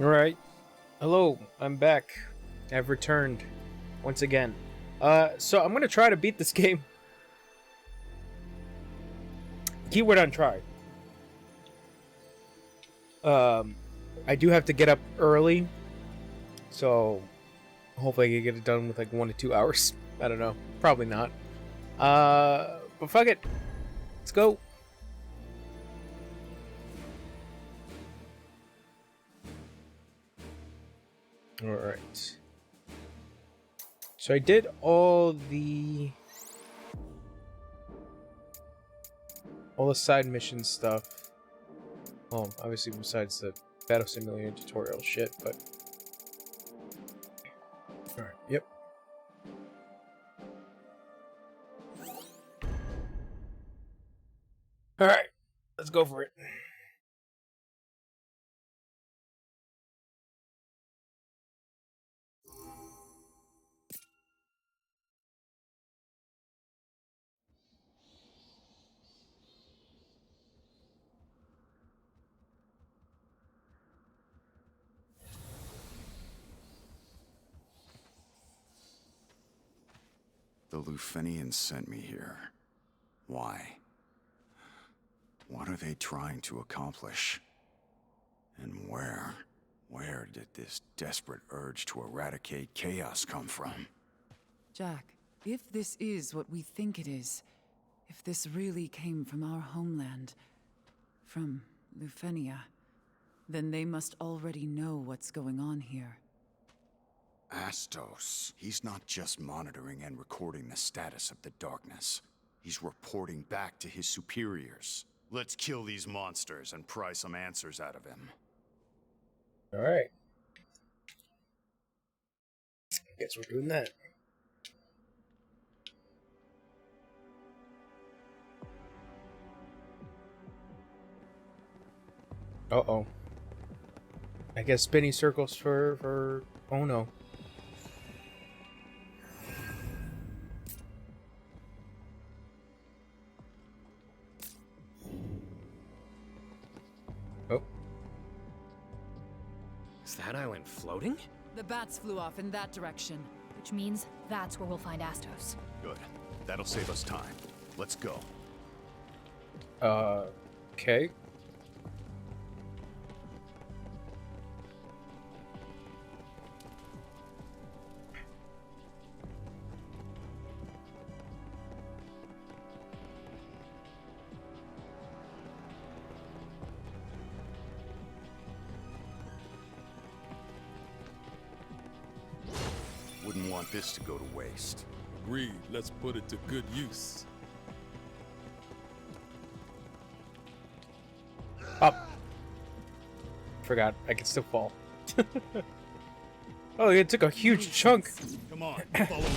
Alright. Hello, I'm back. I've returned once again. So I'm gonna try to beat this game. Keyword on try. I do have to get up early, so hopefully I can get it done with like 1 to 2 hours. I don't know. Probably not. But fuck it. Let's go. Alright. So I did all the side mission stuff. Well, obviously besides the Battle Simulator tutorial shit, but alright, yep. Alright, let's go for it. The Lufenians sent me here. Why? What are they trying to accomplish? And where did this desperate urge to eradicate chaos come from? Jack, if this is what we think it is, if this really came from our homeland, from Lufenia, then they must already know what's going on here. Astos. He's not just monitoring and recording the status of the darkness. He's reporting back to his superiors. Let's kill these monsters and pry some answers out of him. Alright. Guess we're doing that. Uh-oh. I guess spinning circles for... Oh no. Oh. Is that island floating? The bats flew off in that direction. Which means that's where we'll find Astos. Good. That'll save us time. Let's go. Okay. Wouldn't want this to go to waste. Agreed. Let's put it to good use. Up. Forgot. I can still fall. Oh, it took a huge chunk. Come on, follow me.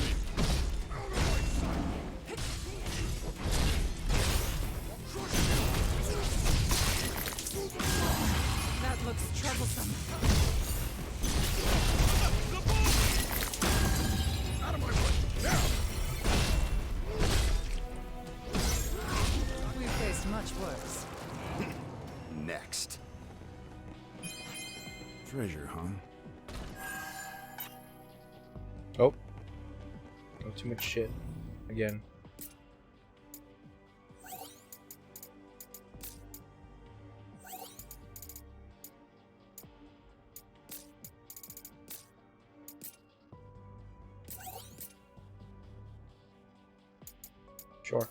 That looks troublesome. We've faced much worse. Next. Treasure, huh? Oh. Oh, too much shit. Again. Sure.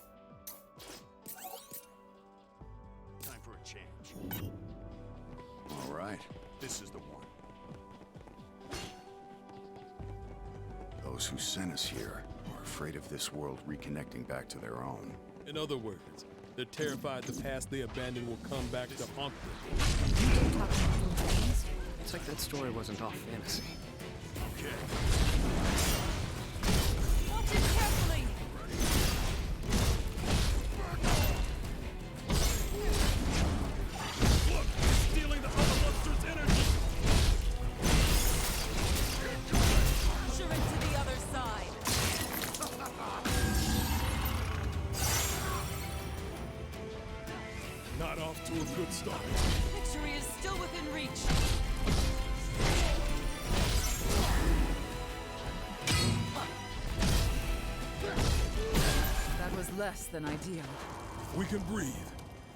Time for a change. All right, this is the one. Those who sent us here are afraid of this world reconnecting back to their own. In other words, they're terrified the past they abandoned will come back to haunt them. It's like that story wasn't all fantasy. Okay. Watch it carefully! Look! Stealing the other monster's energy! Push her into the other side. Not off to a good start. Victory is still within reach. less than ideal. If we can breathe,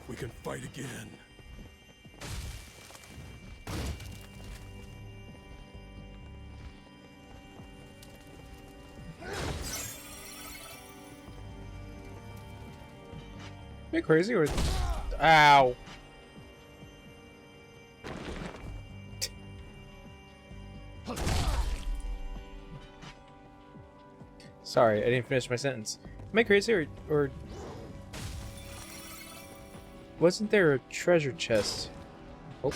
we can fight again. Am I crazy or? Ow! Sorry, I didn't finish my sentence. Am I crazy or wasn't there a treasure chest? Oh.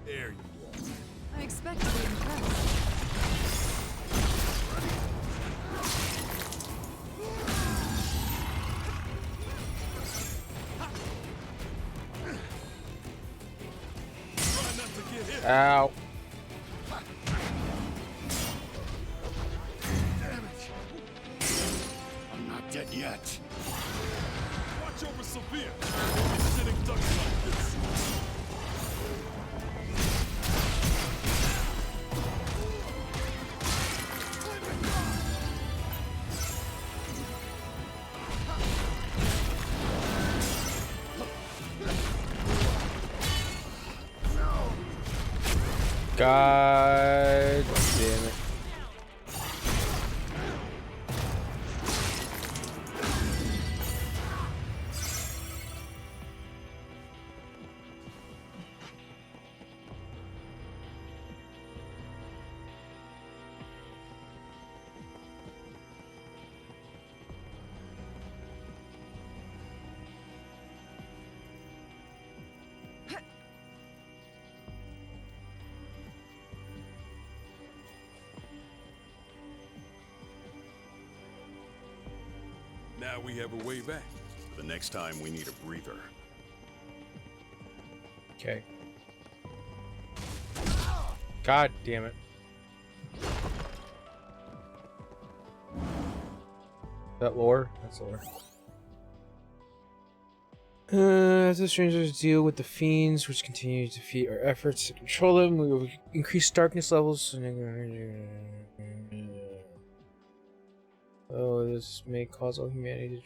There you are. I expect to be impressed. Try not to get hit. Ow. I'm not dead yet. Watch over Sophia. Don't be sitting ducks like this. God damn it. Now we have a way back. The next time we need a breather. Okay. God damn it. That lore? That's lore. As the strangers deal with the fiends, which continue to defeat our efforts to control them, we will increase darkness levels. Oh, this may cause all humanity to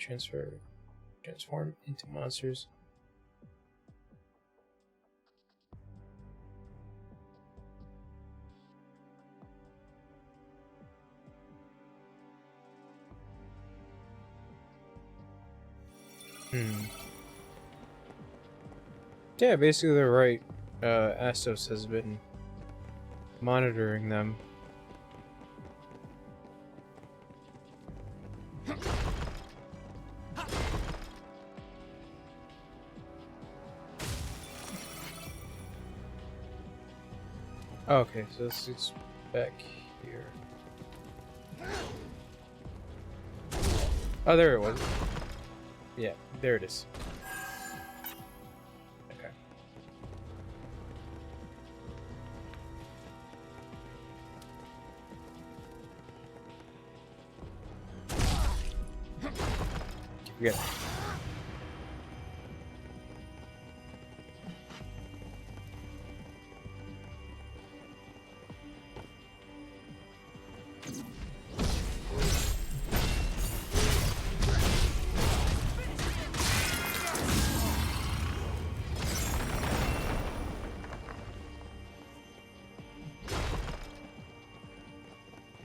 transform into monsters. Yeah, basically they're right. Astos has been monitoring them. Okay, so it's back here. Oh, there it was. Yeah, there it is. Okay. Forget it.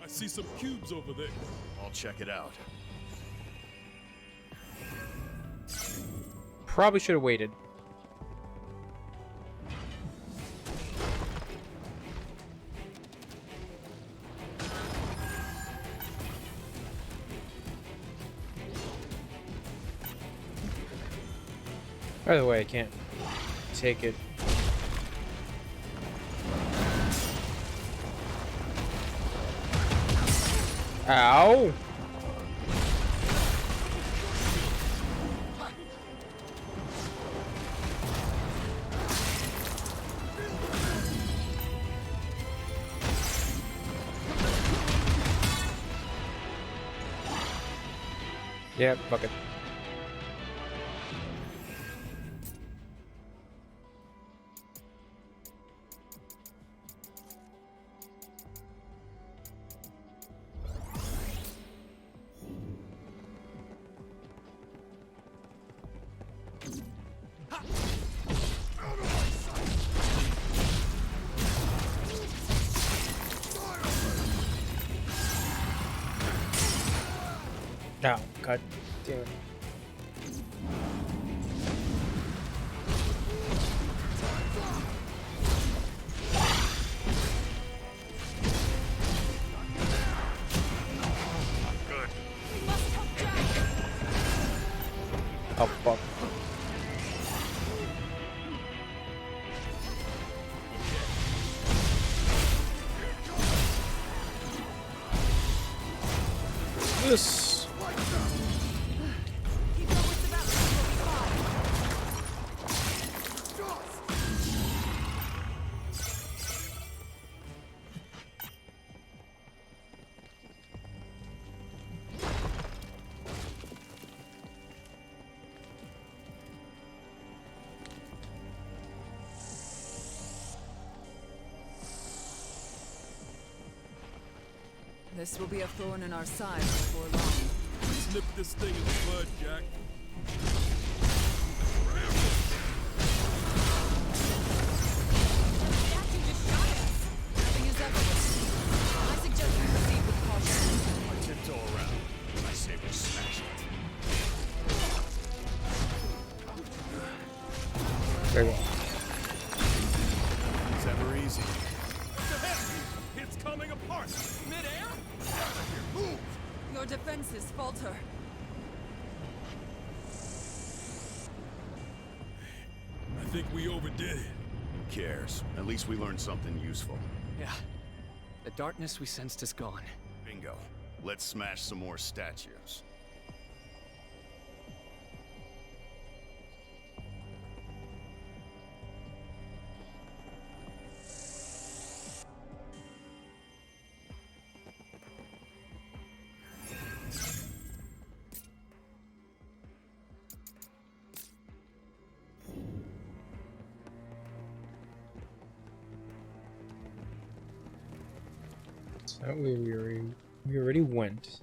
I see some cubes over there. I'll check it out. Probably should have waited. By the way, I can't take it. Ow! Yep, fuck it. No, god damn it. Oh fuck. This. This will be a thorn in our side before long. Snip this thing in the bud, Jack. Nothing is effortless. I suggest we proceed with caution. I tiptoe around. I say we smash it. Very well. It's ever easy. It's coming apart. Mid-air? Your defenses falter. I think we overdid it. Who cares? At least we learned something useful. Yeah. The darkness we sensed is gone. Bingo. Let's smash some more statues. So we already went.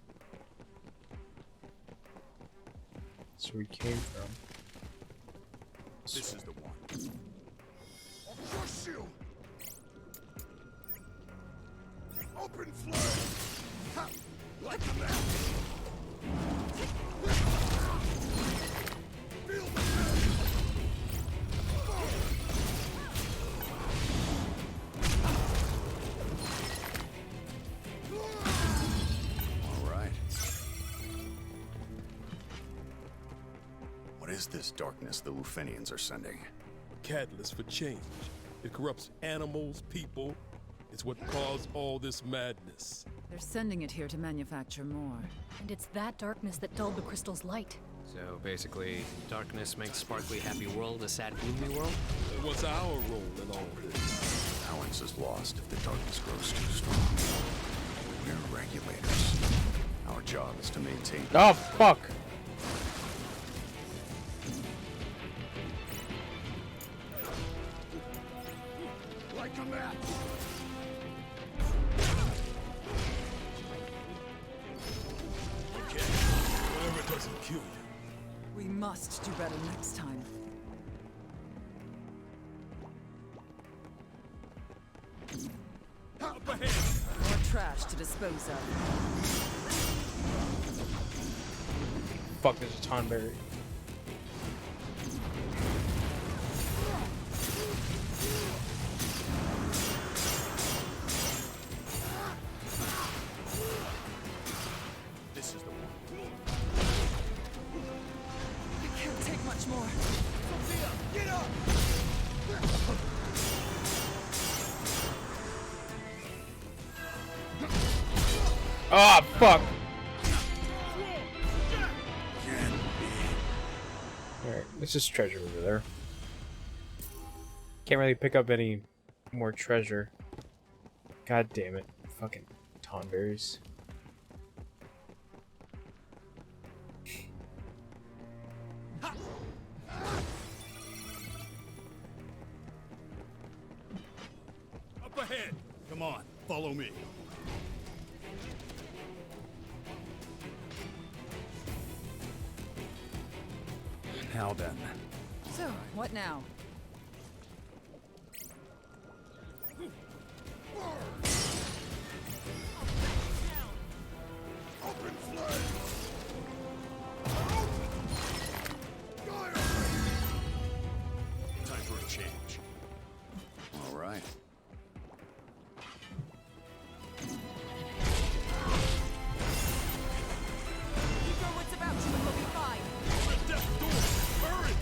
That's where we came from. This is the one. I'll crush you! Open flame! Ha! Like a man! Feel the pain! All right. What is this darkness the Lufenians are sending? Catalyst for change. It corrupts animals, people. It's what caused all this madness. They're sending it here to manufacture more. And it's that darkness that dulled the crystal's light. So basically, darkness makes sparkly happy world a sad gloomy world? And what's our role in all this? Balance is lost if the darkness grows too strong. We're regulators. Our job is to maintain. Oh fuck! Like a map. Okay, whatever doesn't kill you. We must do better next time. Up ahead! More trash to dispose of. Fuck, there's a Tonberry. This is the one. I can't take much more. Get up! Ah, fuck! Alright, there's just treasure over there. Can't really pick up any more treasure. God damn it. Fucking Tonberries. Up ahead! Come on, follow me. Now then, So, what now? Open flame! Time for a change. All right. Keep your wits about you and we'll be fine. The death door! Hurry!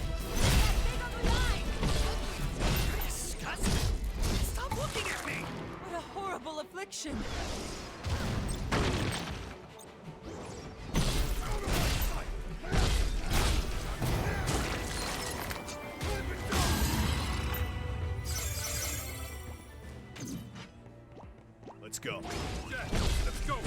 Disgusting! Stop looking at me! What a horrible affliction! Let's go. Jack, let's go!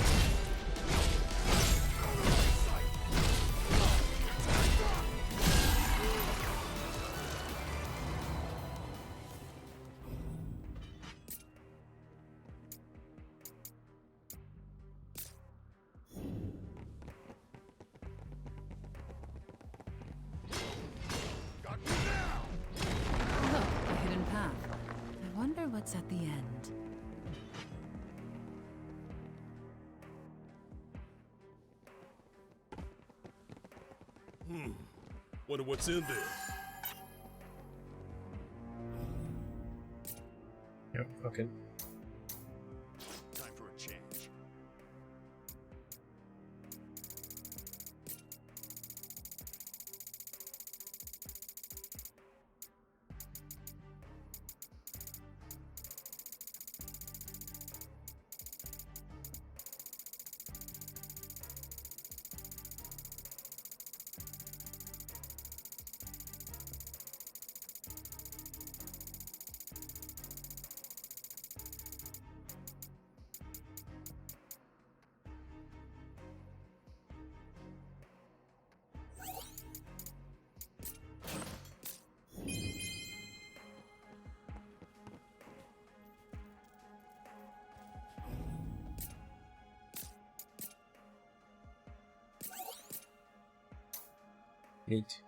Look, a hidden path. I wonder what's at the end. Wonder what's in there. Yep, okay. Time for a change. Neat.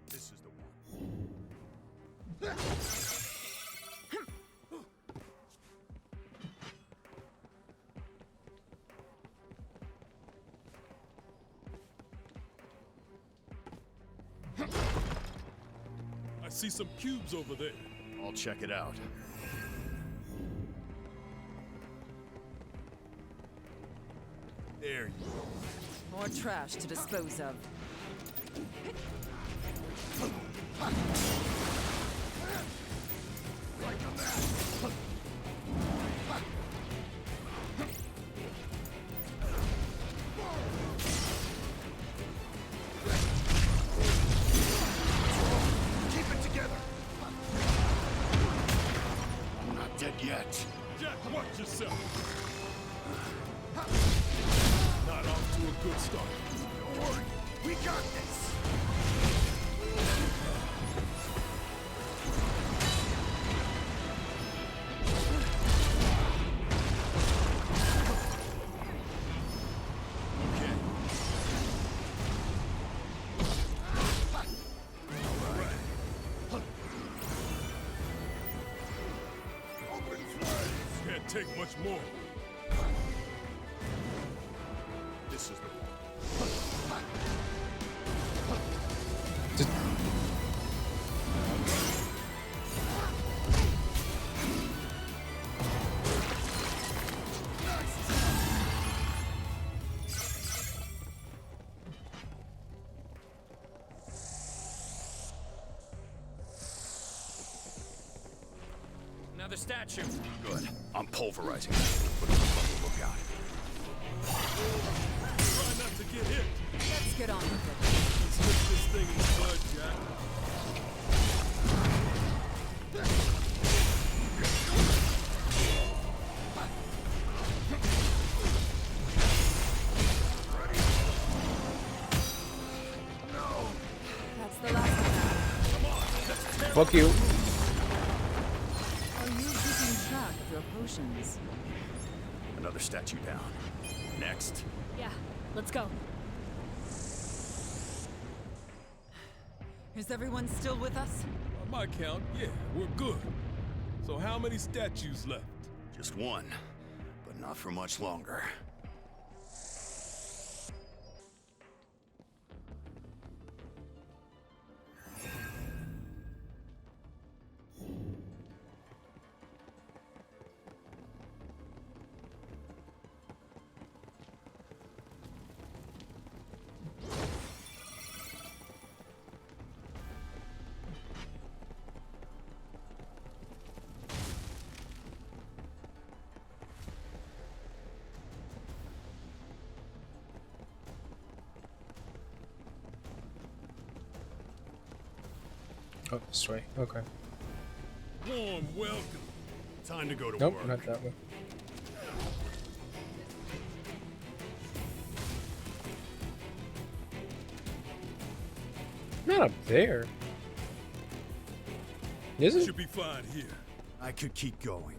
This is the one. I see some cubes over there. I'll check it out. There you go. More trash to dispose of. Keep it together. I'm not dead yet. Jack, watch yourself. Not off to a good start. Don't worry. We got this. Okay. Open flame. Can't take much more. This is the one. Just Another statue. Good. I'm pulverizing it. Put us on the lookout. Try not to get hit. Let's get on with it. Let's nip this thing in the bud, Jack. Fuck you. Are you keeping track of your potions? Another statue down. Next. Yeah, let's go. Is everyone still with us? By my count, yeah, we're good. So how many statues left? Just one, but not for much longer. Oh, this way. Okay. Warm welcome. Time to go to Nope, work. not that way. Not up there. Is it? Should be fine here. I could keep going.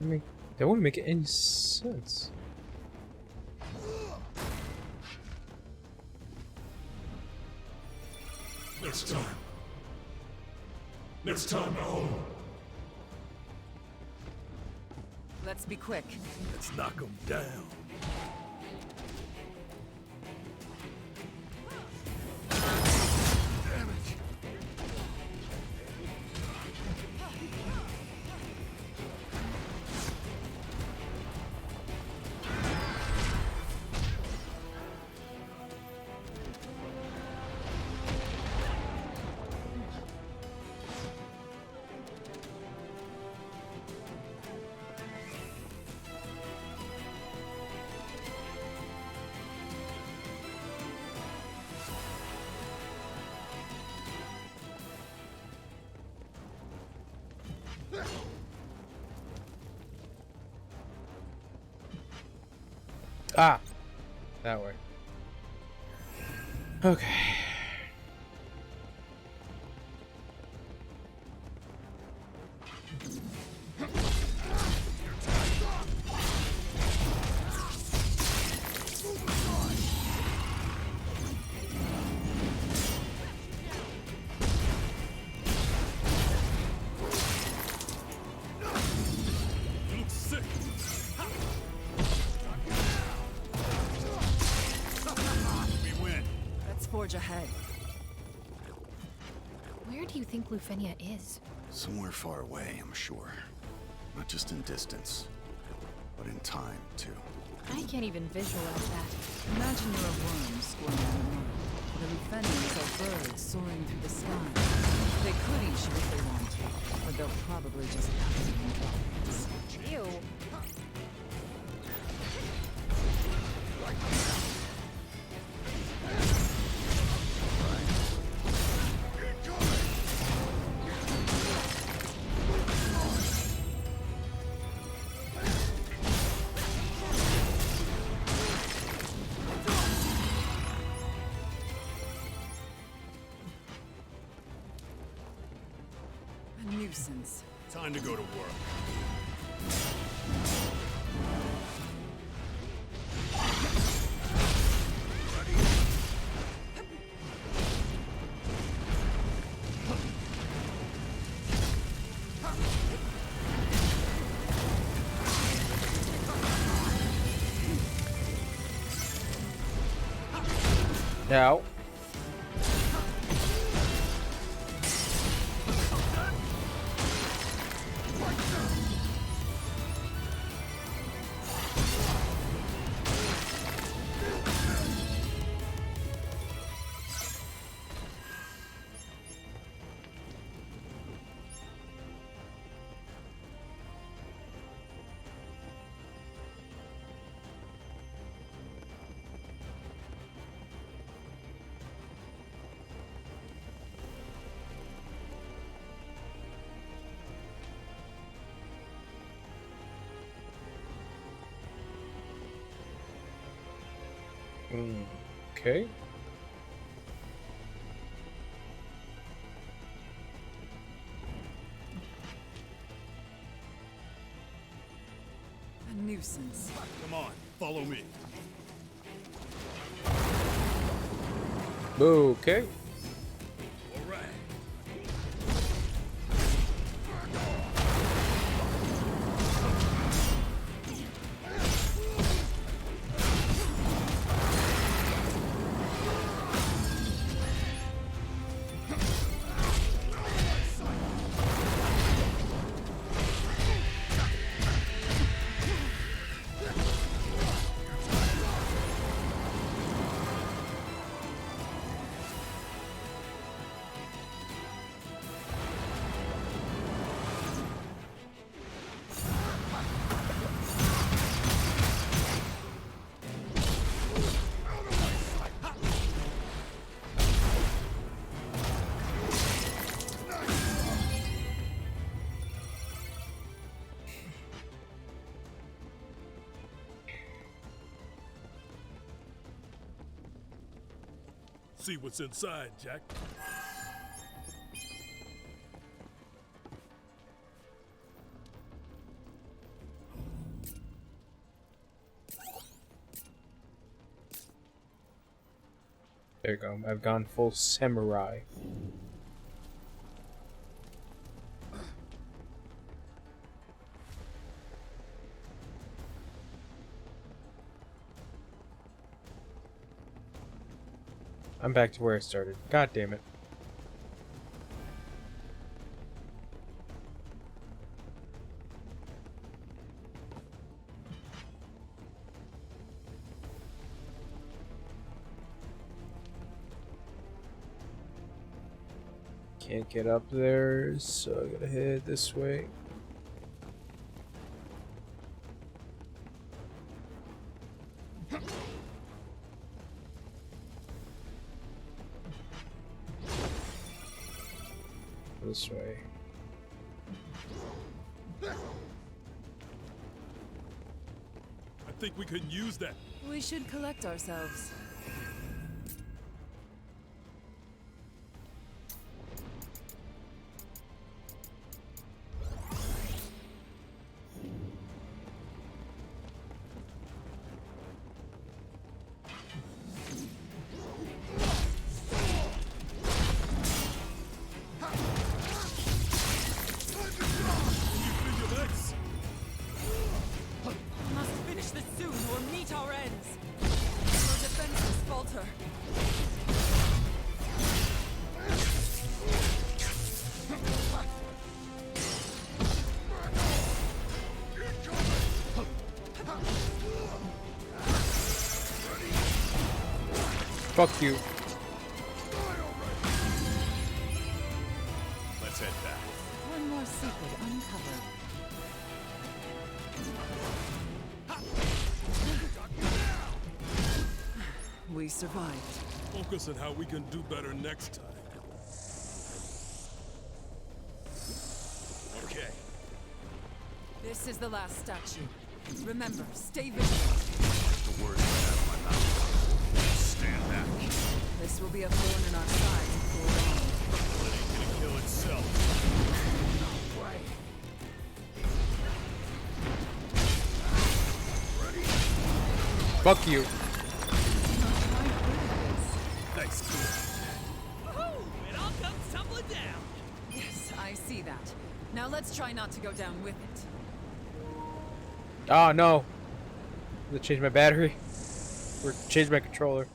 I mean, that wouldn't make any sense. Next time. Next time, no. Let's be quick. Let's knock them down. Damn it. Ah! That way. Okay. You look sick. We win. Let's forge ahead. Where do you think Lufenia is? Somewhere far away, I'm sure. Not just in distance, but in time, too. I can't even visualize that. Imagine you're a worm squirming in the mud. The Lufenians are birds soaring through the sky. They could eat you if they want to, but they'll probably just have to in droppings. Ew. A nuisance. Time to go to work. Now. Okay. A nuisance. Come on, follow me. Okay. All right. See what's inside, Jack. There you go. I've gone full samurai. I'm back to where I started. God damn it. Can't get up there, so I gotta head this way. This way. I think we can use that. We should collect ourselves. Must finish this soon or meet our ends. Our defenses falter. Fuck you. Let's head back. One more secret uncovered. We survived. Focus on how we can do better next time. Okay. This is the last statue. Remember, stay vigilant. The words right out of my mouth. Stand back. This will be a thorn in our side before long. It ain't gonna kill itself. Fuck you. Nice. It all comes tumbling down. Yes, I see that. Now let's try not to go down with it. Oh no. Did I change my battery? Or change my controller?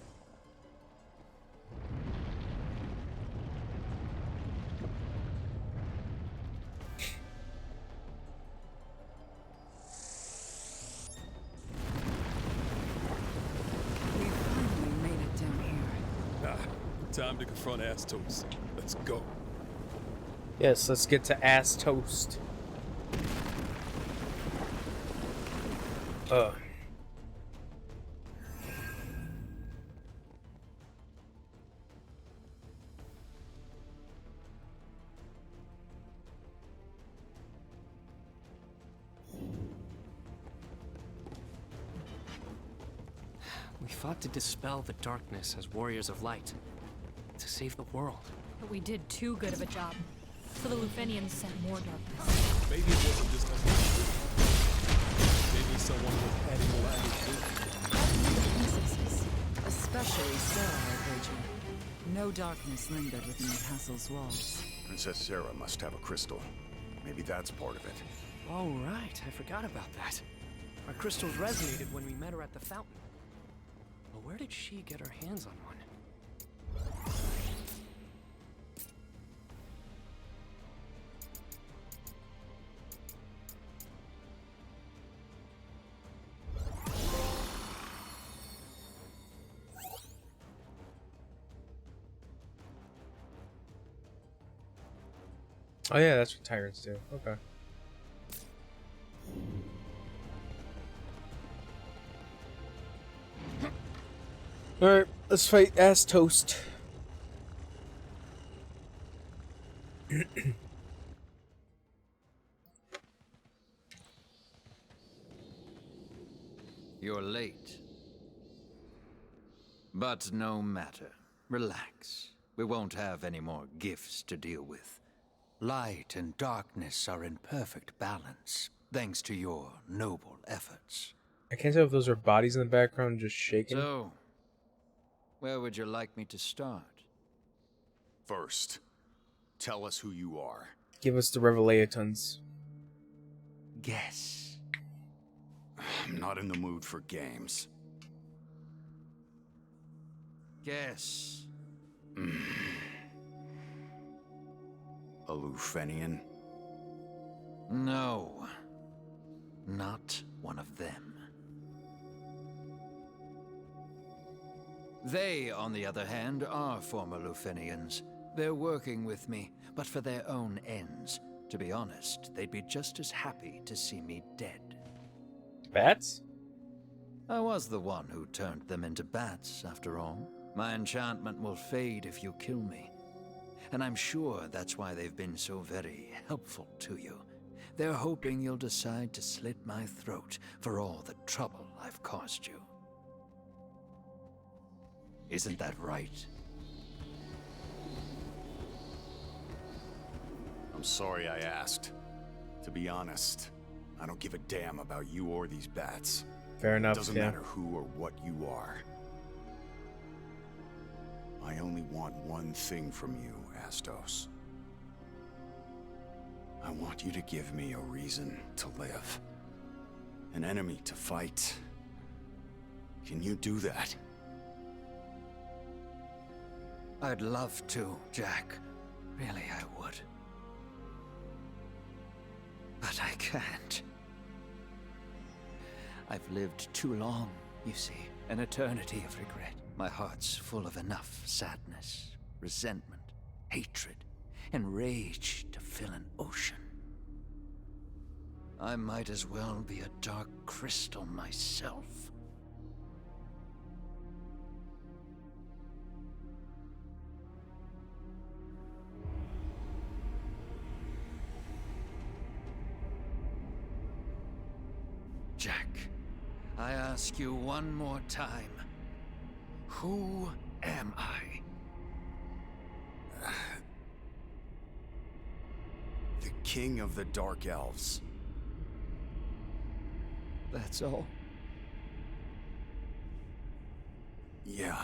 We finally made it down here. Time to confront Astos. Let's go. Yes, let's get to ass toast. We fought to dispel the darkness as warriors of light, to save the world. But we did too good of a job. So the Lufenians sent more darkness. Maybe it wasn't just us. Maybe someone was adding more to it. Princesses, especially Sarah, I wager. No darkness lingered within the castle's walls. Princess Sarah must have a crystal. Maybe that's part of it. Oh, right. I forgot about that. Our crystals resonated when we met her at the fountain. But where did she get her hands on one? Oh yeah, that's what tyrants do. Okay. Alright, let's fight Ass Toast. You're late. But no matter. Relax. We won't have any more gifts to deal with. Light and darkness are in perfect balance, thanks to your noble efforts. I can't tell if those are bodies in the background just shaking. So, where would you like me to start? First, tell us who you are. Give us the Revelations. Guess. I'm not in the mood for games. Guess. A Lufenian? No. Not one of them. They, on the other hand, are former Lufenians. They're working with me, but for their own ends. To be honest, they'd be just as happy to see me dead. Bats? I was the one who turned them into bats, after all. My enchantment will fade if you kill me. And I'm sure that's why they've been so very helpful to you. They're hoping you'll decide to slit my throat for all the trouble I've caused you. Isn't that right? I'm sorry I asked. To be honest, I don't give a damn about you or these bats. Fair enough, Doesn't yeah. matter who or what you are. I only want one thing from you, Astos. I want you to give me a reason to live. An enemy to fight. Can you do that? I'd love to, Jack. Really, I would. But I can't. I've lived too long, you see. An eternity of regret. My heart's full of enough sadness, resentment, hatred, and rage to fill an ocean. I might as well be a dark crystal myself. Jack, I ask you one more time. Who am I? The King of the Dark Elves. That's all. Yeah.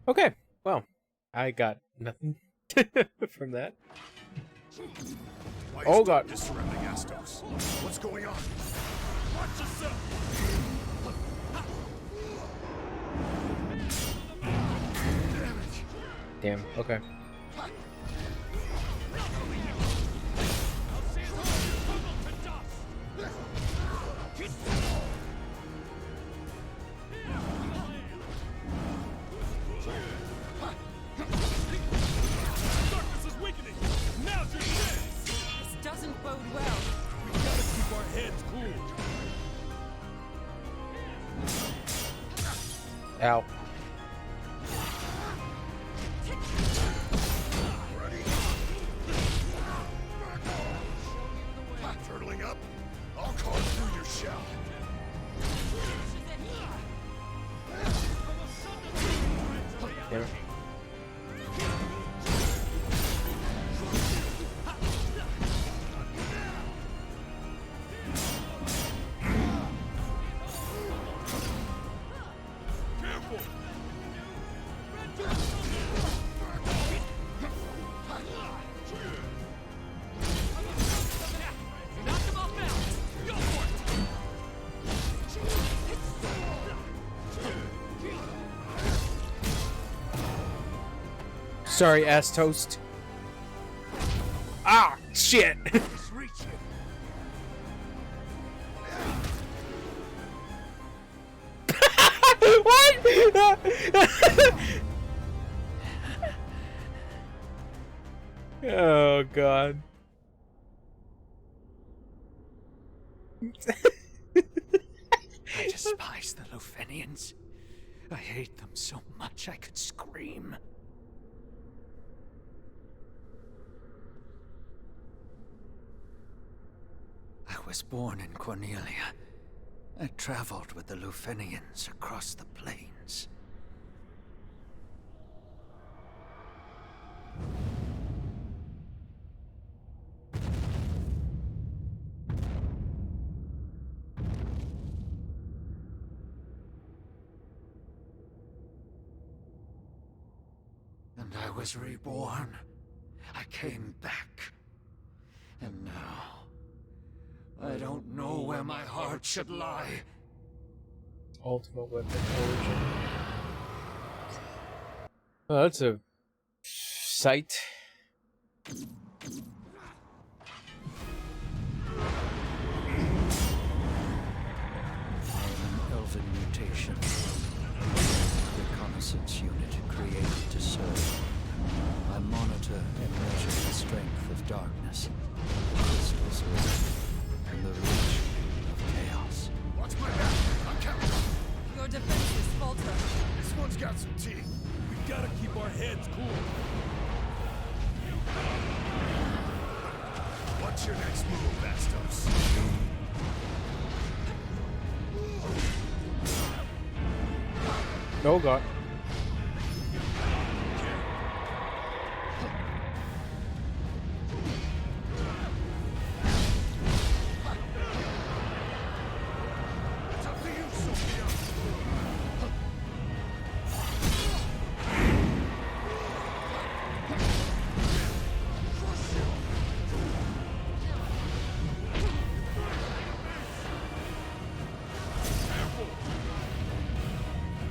Okay, well, I got nothing from that. Why Oh, is God. darkness surrounding Astos? What's going on? Watch yourself! Damn, okay. Darkness is weakening! Now's your chance! This doesn't bode well. We gotta keep our heads cool. Ow. Turtling up? I'll carve through your shell. Damn it. Sorry, ass toast. Ah, shit. What? Oh god. I despise the Lufenians. I hate them so much I could scream. I was born in Cornelia. I traveled with the Lufenians across the plains. And I was reborn. I came back. And now, I don't know where my heart should lie. Ultimate weapon origin. Oh, that's a sight. An elven mutation. Reconnaissance unit created to serve. I monitor and measure the strength of darkness, crystals of life, and the reach of chaos. Watch my back. I'm counting. Your defenses falter. This one's got some teeth. We gotta keep our heads cool. What's your next move, Bastos? Oh god. It's up to you, Sophia.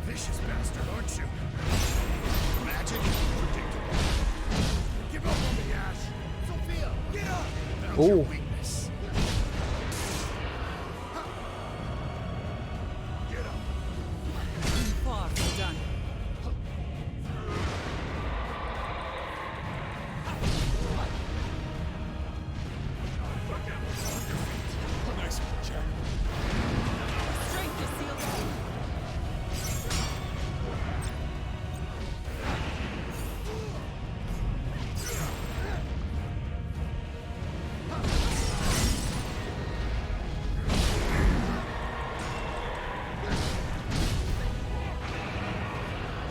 Vicious bastard, aren't you? Magic? Predictable. Give up on me, Ash. Sophia, get up! Found your Ooh. weakness. Get up. Far from done. Nice one, Jack. Strength is sealed.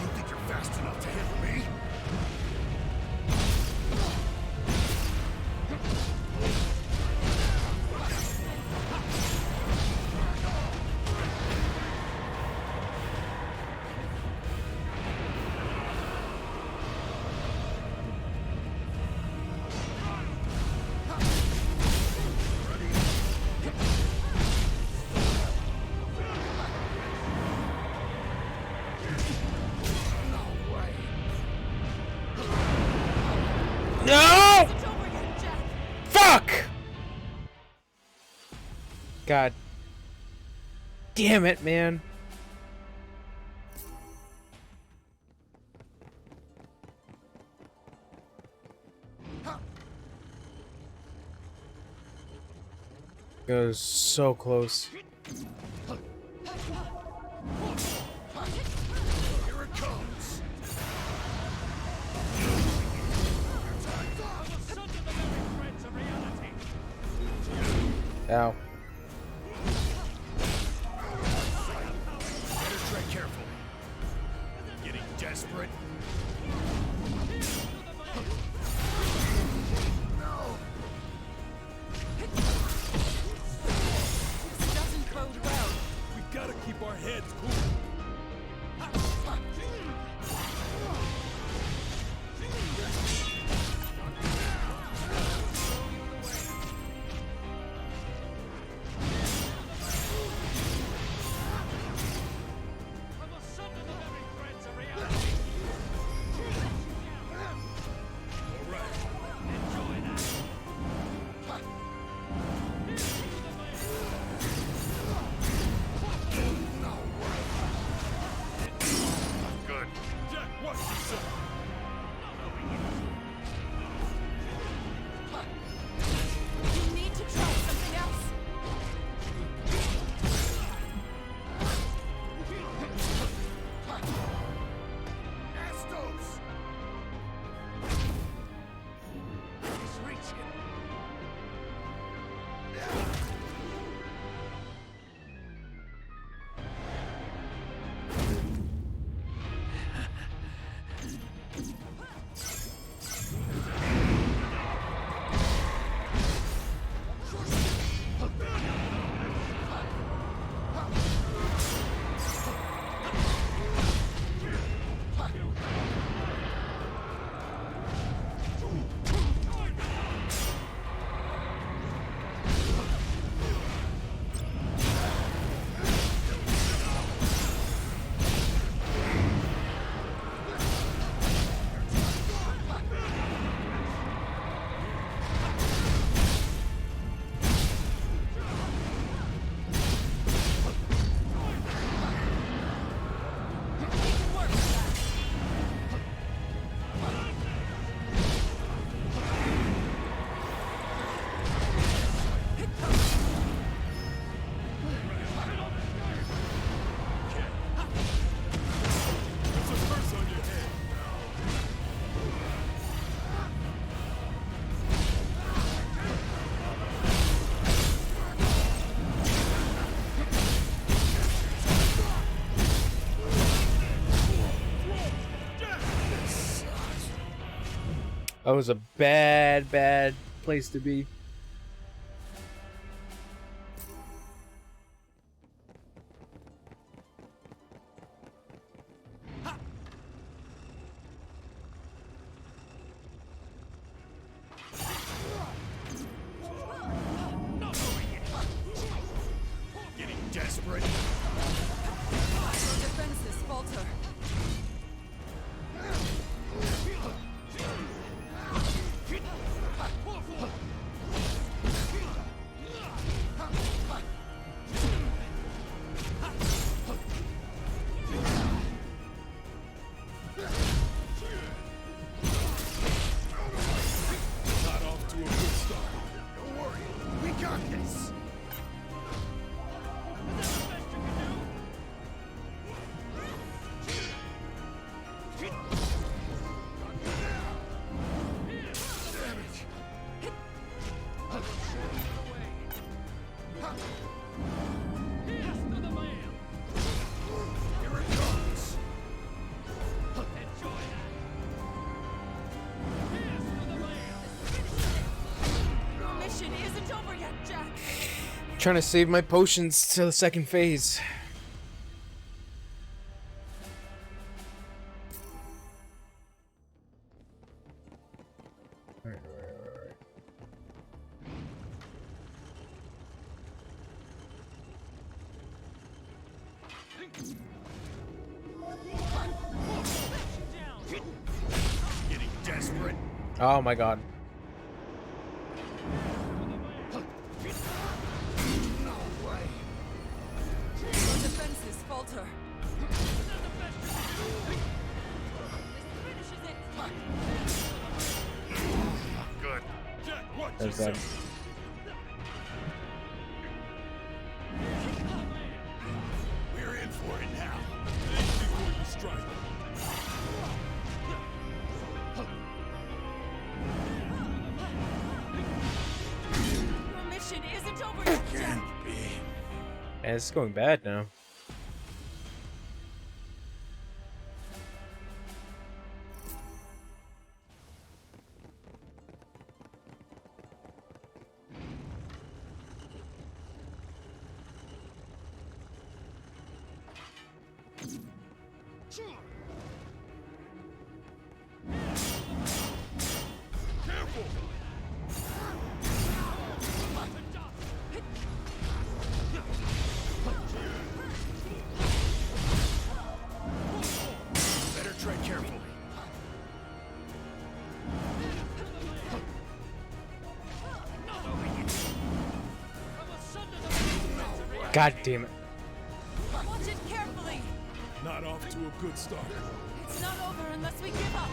You think you're fast enough to hit me? No way. No! It's over yet, Jack. Fuck! God. Damn it, man. It was so close. Ow. Better tread carefully. Getting desperate. No. This doesn't bode well. We gotta keep our heads cool. You need to try something else. Astos! He's reaching. That was a bad, bad place to be. Getting desperate. Your defenses falter. Not off to a good start. Don't worry. We got this. Damn it. Here it comes. Your mission isn't over yet, Jack. Trying to save my potions to the second phase. Getting desperate. Oh my god. No way. Your defenses falter. Good. Jack, watch There's that. yourself. We're in for it now. Think before you strike. Your mission isn't over yet. And it's going bad now. Better tread carefully. God damn it. Watch it carefully! Not off to a good start. It's not over unless we give up!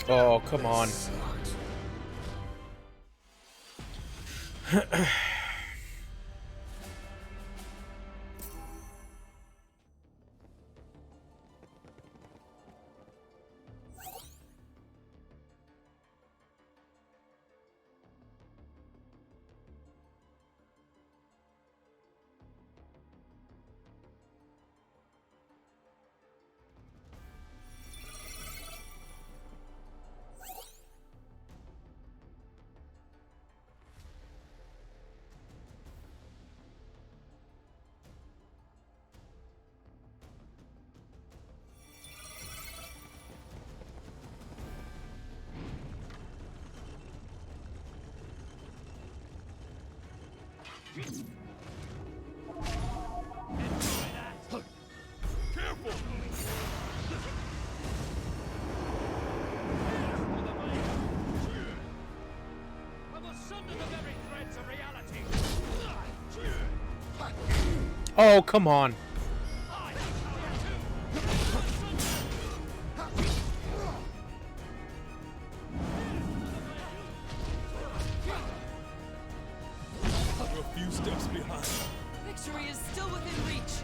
Oh, come on. Oh, come on. We're a few steps behind. Victory is still within reach!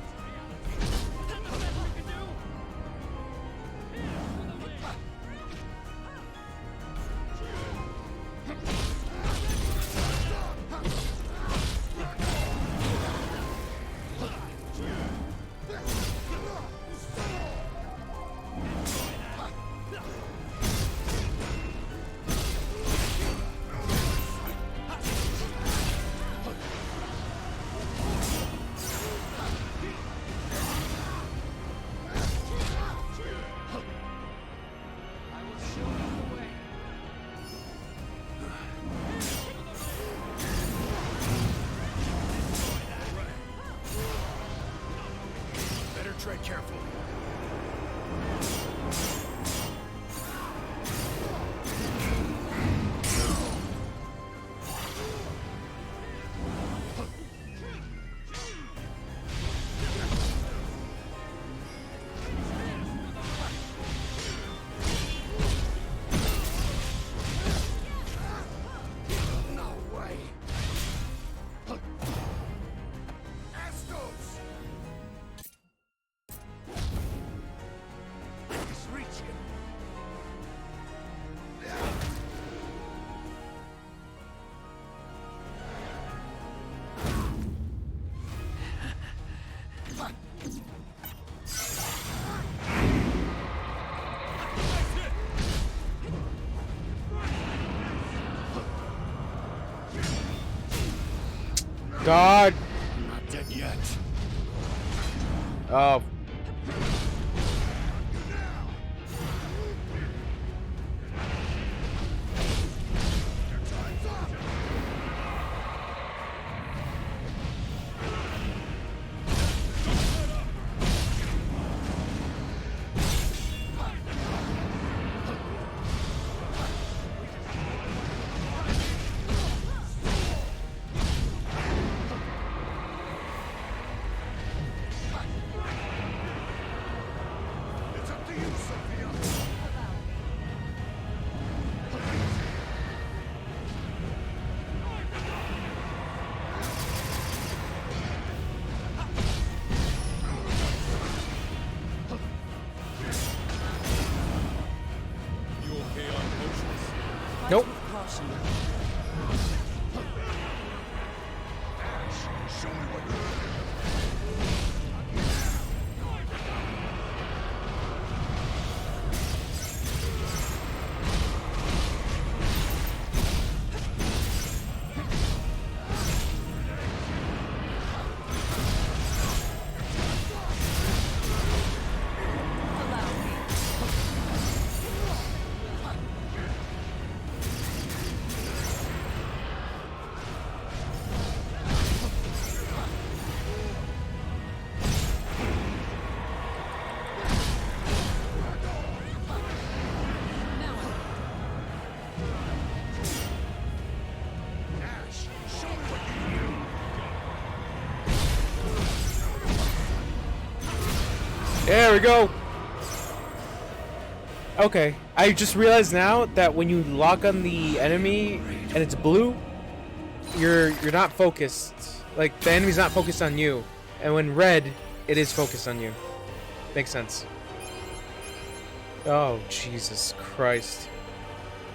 Better tread carefully. No way. Astos! He's reaching. God. Not dead yet. Oh. you, Sophia! You okay on potions? Nope. Caution. Show me what you There we go. Okay, I just realized now that when you lock on the enemy and it's blue, you're not focused. Like the enemy's not focused on you, and when red, it is focused on you. Makes sense. Oh Jesus Christ!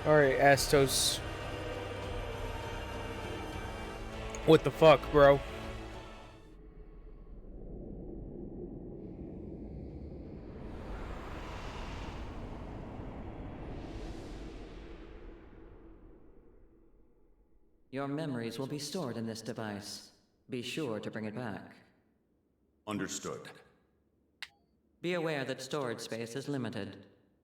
All right, Astos. What the fuck, bro? Your memories will be stored in this device. Be sure to bring it back. Understood. Be aware that storage space is limited.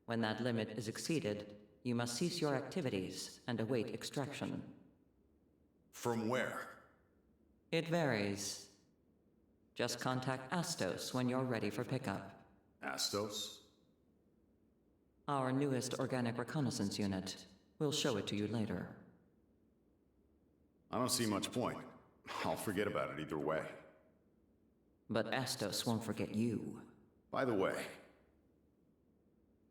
When that limit is exceeded, you must cease your activities and await extraction. From where? It varies. Just contact Astos when you're ready for pickup. Astos? Our newest organic reconnaissance unit. We'll show it to you later. I don't see much point. I'll forget about it either way. But Astos won't forget you. By the way,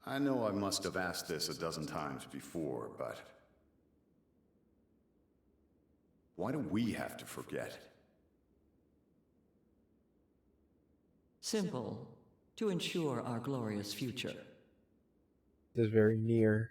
I know I must have asked this a dozen times before, but why do we have to forget? Simple. To ensure our glorious future. This is very near.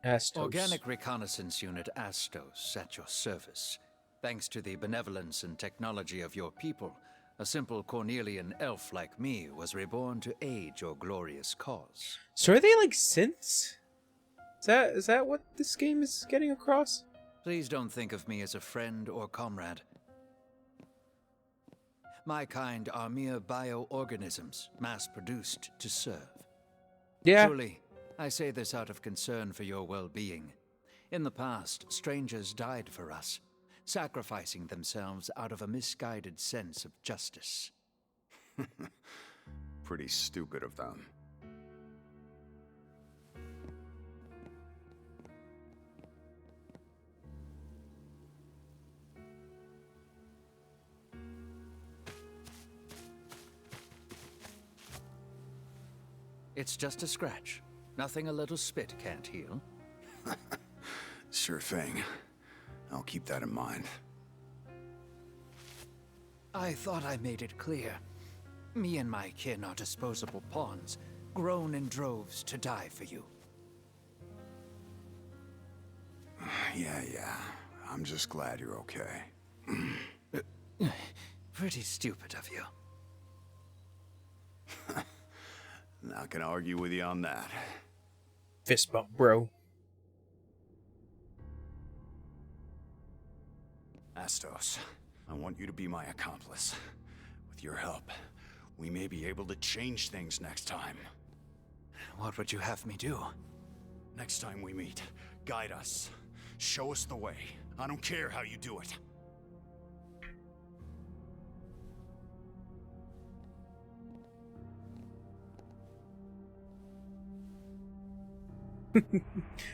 Astos. Organic Reconnaissance Unit Astos at your service. Thanks to the benevolence and technology of your people, a simple Cornelian elf like me was reborn to aid your glorious cause. So are they like synths? Is that what this game is getting across? Please don't think of me as a friend or comrade. My kind are mere bioorganisms, mass-produced to serve. Yeah. Truly, I say this out of concern for your well-being. In the past, strangers died for us, sacrificing themselves out of a misguided sense of justice. Pretty stupid of them. It's just a scratch. Nothing a little spit can't heal. Sure thing. I'll keep that in mind. I thought I made it clear. Me and my kin are disposable pawns, grown in droves to die for you. Yeah. I'm just glad you're okay. Pretty stupid of you. Not gonna argue with you on that. Fist bump, bro. Astos, I want you to be my accomplice. With your help, we may be able to change things next time. What would you have me do? Next time we meet, guide us. Show us the way. I don't care how you do it.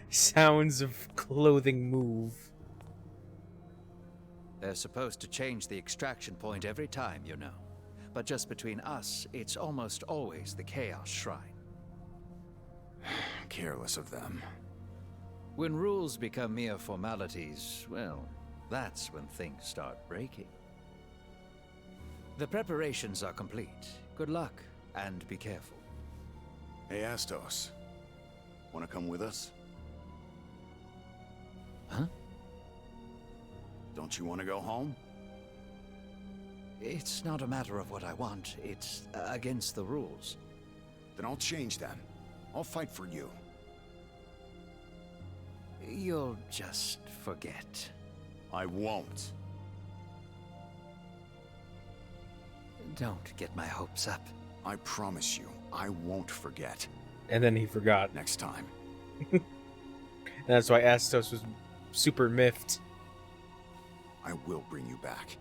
Sounds of clothing move. They're supposed to change the extraction point every time, you know. But just between us, it's almost always the Chaos Shrine. Careless of them. When rules become mere formalities, well, that's when things start breaking. The preparations are complete. Good luck, and be careful. Hey, Astos. Wanna come with us? Huh? Don't you want to go home? It's not a matter of what I want. It's against the rules. Then I'll change them. I'll fight for you. You'll just forget. I won't. Don't get my hopes up. I promise you, I won't forget. And then he forgot. Next time. And that's why Astos was super miffed. I will bring you back.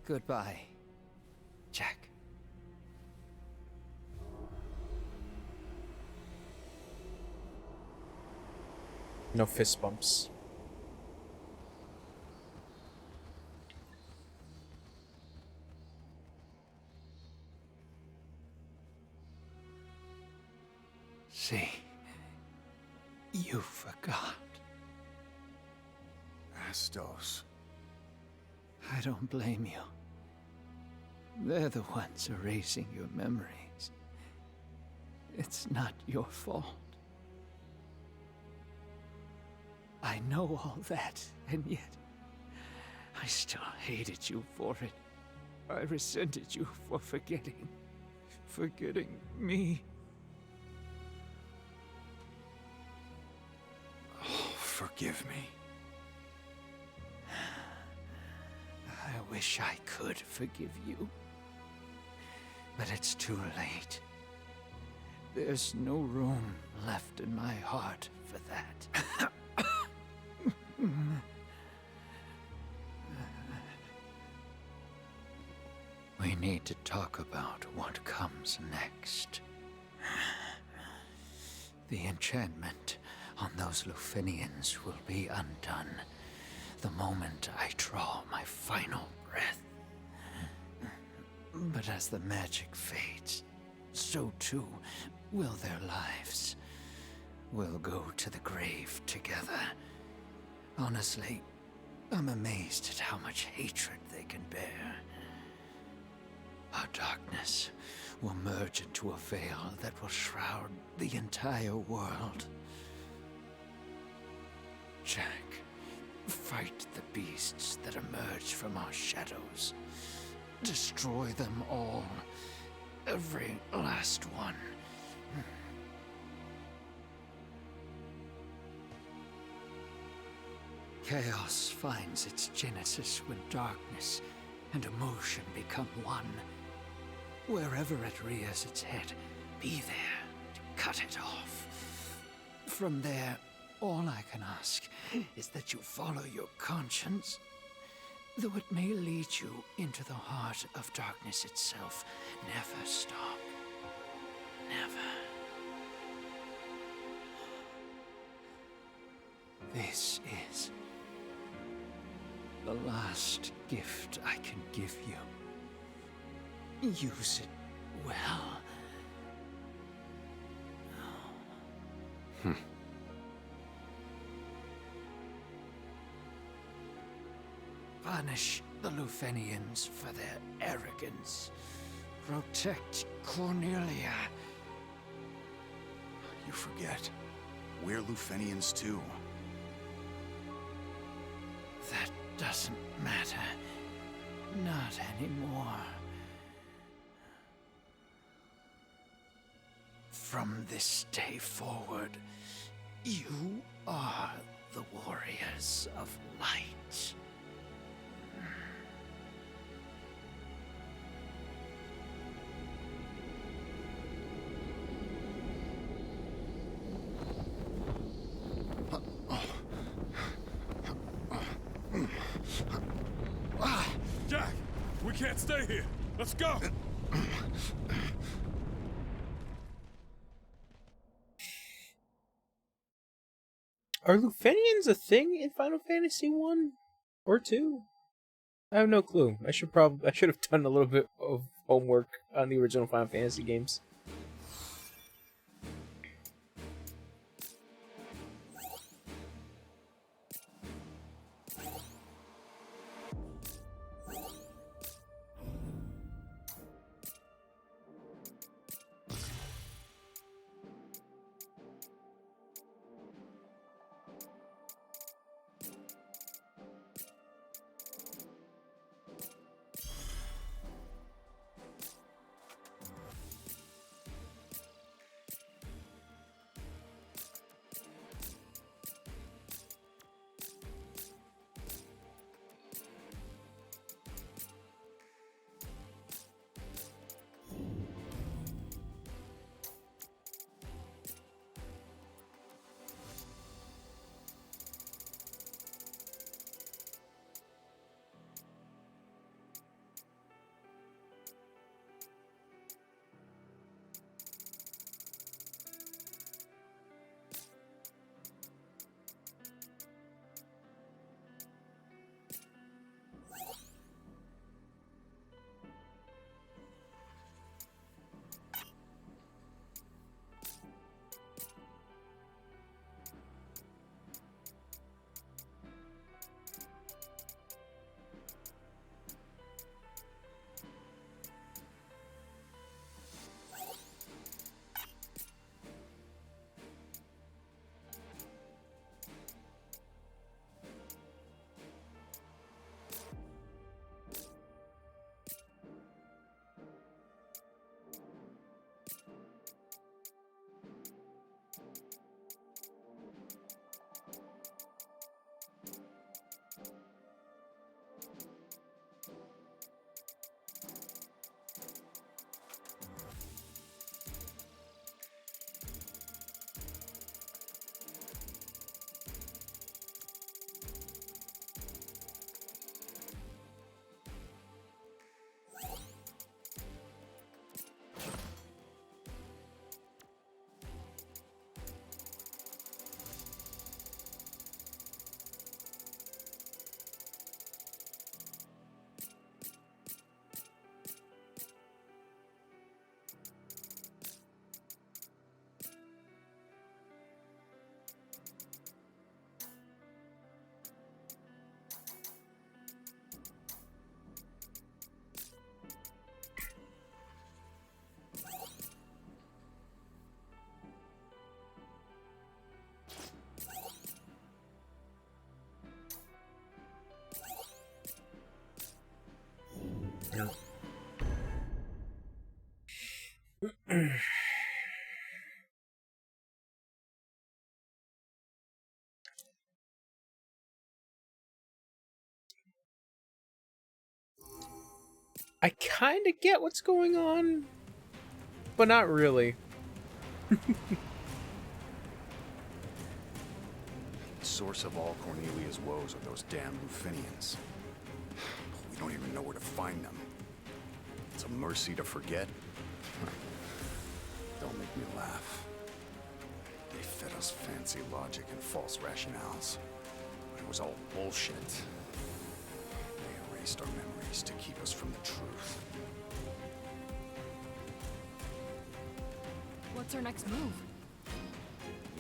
Goodbye, Jack. No fist bumps. See, you forgot. Astos. I don't blame you. They're the ones erasing your memories. It's not your fault. I know all that, and yet I still hated you for it. I resented you for forgetting me. Oh, forgive me. I wish I could forgive you. But it's too late. There's no room left in my heart for that. We need to talk about what comes next. The enchantment on those Lufenians will be undone the moment I draw my final breath. But as the magic fades, so too will their lives. We'll go to the grave together. Honestly, I'm amazed at how much hatred they can bear. Our darkness will merge into a veil that will shroud the entire world. Jack, fight the beasts that emerge from our shadows. Destroy them all. Every last one. Chaos finds its genesis when darkness and emotion become one. Wherever it rears its head, be there to cut it off. From there, all I can ask is that you follow your conscience. Though it may lead you into the heart of darkness itself, never stop. Never. This is the last gift I can give you. Use it well. Punish the Lufenians for their arrogance. Protect Cornelia. You forget. We're Lufenians too. That doesn't matter. Not anymore. From this day forward, you are the warriors of light. Jack, we can't stay here. Let's go. Are Lufenians a thing in Final Fantasy 1 or 2? I have no clue. I should have done a little bit of homework on the original Final Fantasy games. I kind of get what's going on, but not really. The source of all Cornelia's woes are those damn Lufenians. We don't even know where to find them. It's a mercy to forget. Don't make me laugh. They fed us fancy logic and false rationales. But it was all bullshit. They erased our memories to keep us from the truth. What's our next move?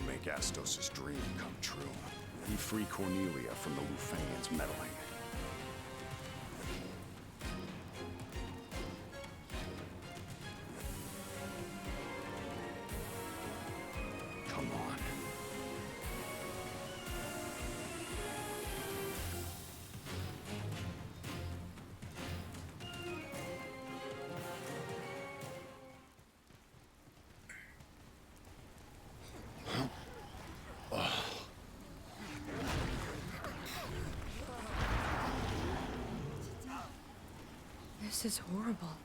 Make Astos' dream come true. We free Cornelia from the Lufenians' meddling. Come on. This is horrible.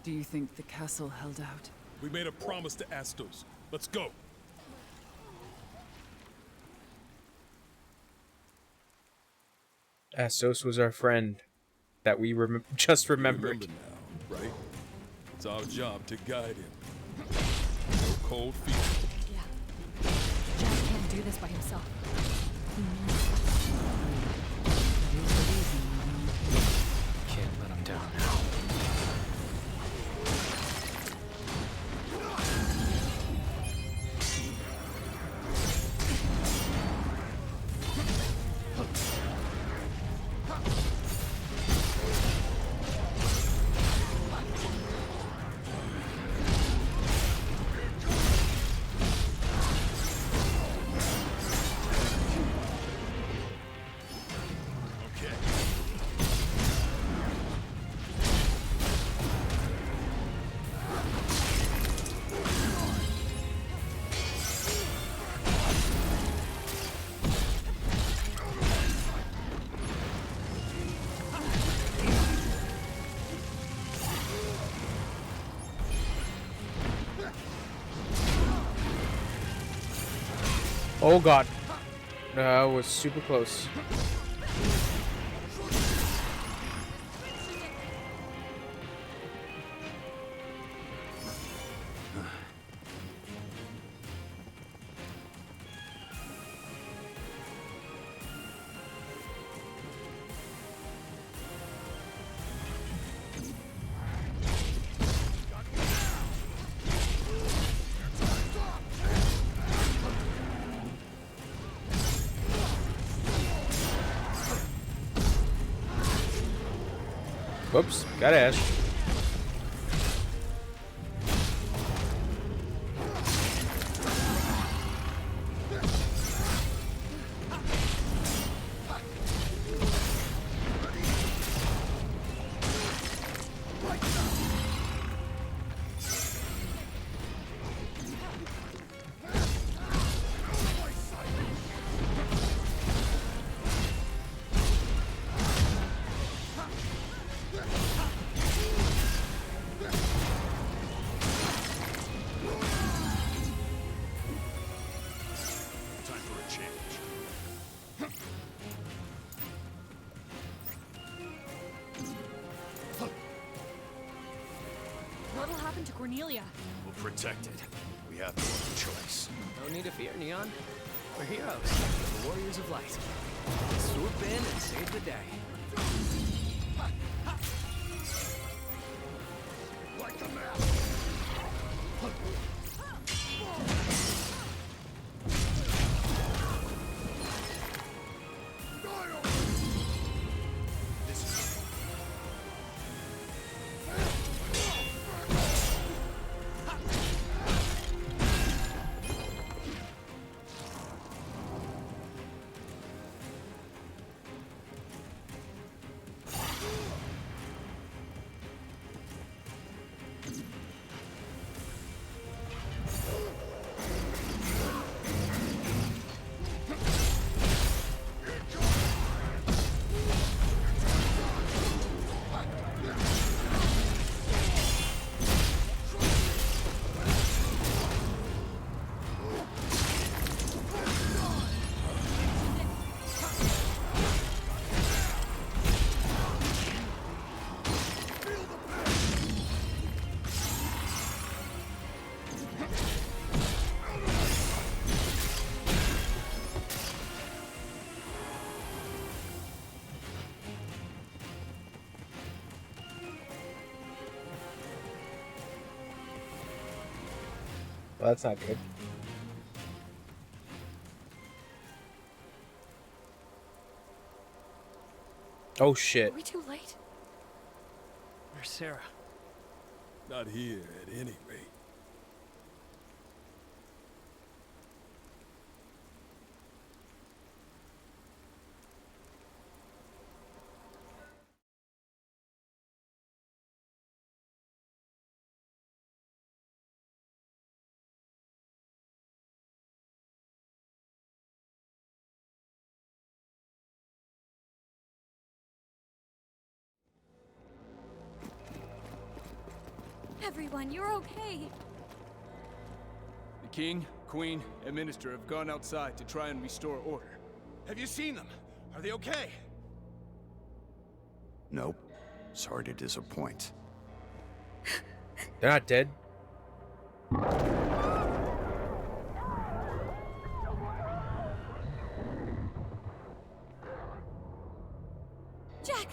Do you think the castle held out? We made a promise to Astos. Let's go. Astos was our friend. that we just You remembered. remember now, right? It's our job to guide him. No cold feet. Yeah. Jack can't do this by himself. Can't let him down now. Oh god. That was super close. Whoops, got Ash. Time for a change. What'll happen to Cornelia? We'll protect it. We have no other choice. No need to fear, Neon. We're heroes. The warriors of light. Swoop in and save the day. Like the map. Well, that's not good. Oh shit. Are we too late? Where's Sarah? Not here, at any rate. Everyone, you're okay. The king, queen, and minister have gone outside to try and restore order. Have you seen them? Are they okay? Nope. Sorry to disappoint. They're not dead. Jack!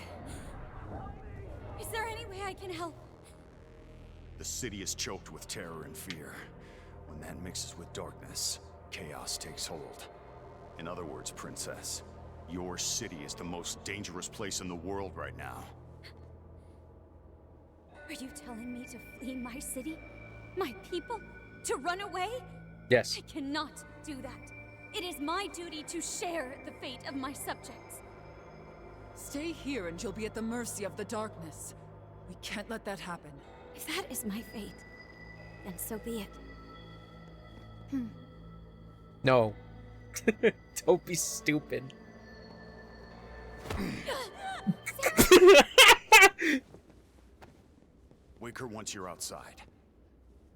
Is there any way I can help? The city is choked with terror and fear. When that mixes with darkness, chaos takes hold. In other words, Princess, your city is the most dangerous place in the world right now. Are you telling me to flee my city? My people? To run away? Yes. I cannot do that. It is my duty to share the fate of my subjects. Stay here and you'll be at the mercy of the darkness. We can't let that happen. If that is my fate, then so be it. No. Don't be stupid. Wake her once you're outside.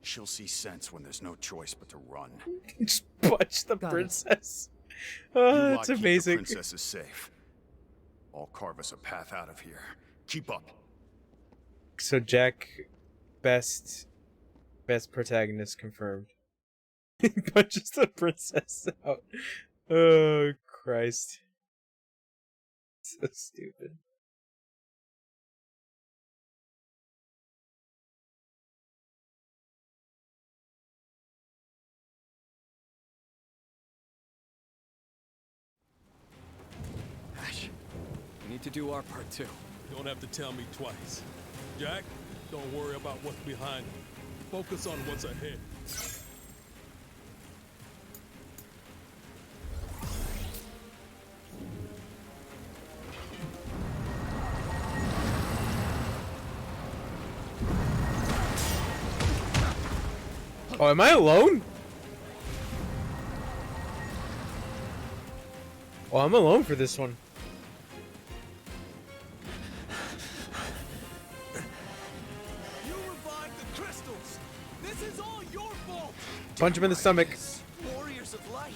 She'll see sense when there's no choice but to run. Just punch the Got it. princess. You Oh, lot that's keep amazing. The princess is safe. I'll carve us a path out of here. Keep up. So Jack, best protagonist confirmed. He punches the princess out. Oh Christ. So stupid. Ash, we need to do our part too. You don't have to tell me twice. Jack, don't worry about what's behind you. Focus on what's ahead. Oh, am I alone? Oh, I'm alone for this one. You revived the crystals! This is all your fault! Punch him in the stomach. Warriors of light!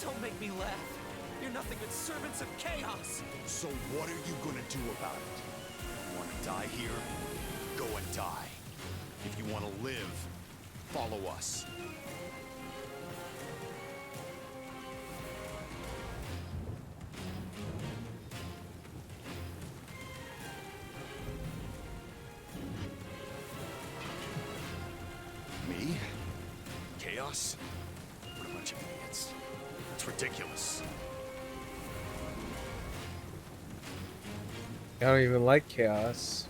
Don't make me laugh. You're nothing but servants of chaos! So what are you gonna do about it? You wanna die here? Go and die. If you wanna live, follow us. Me? Chaos? What a bunch of idiots. It's ridiculous. I don't even like chaos.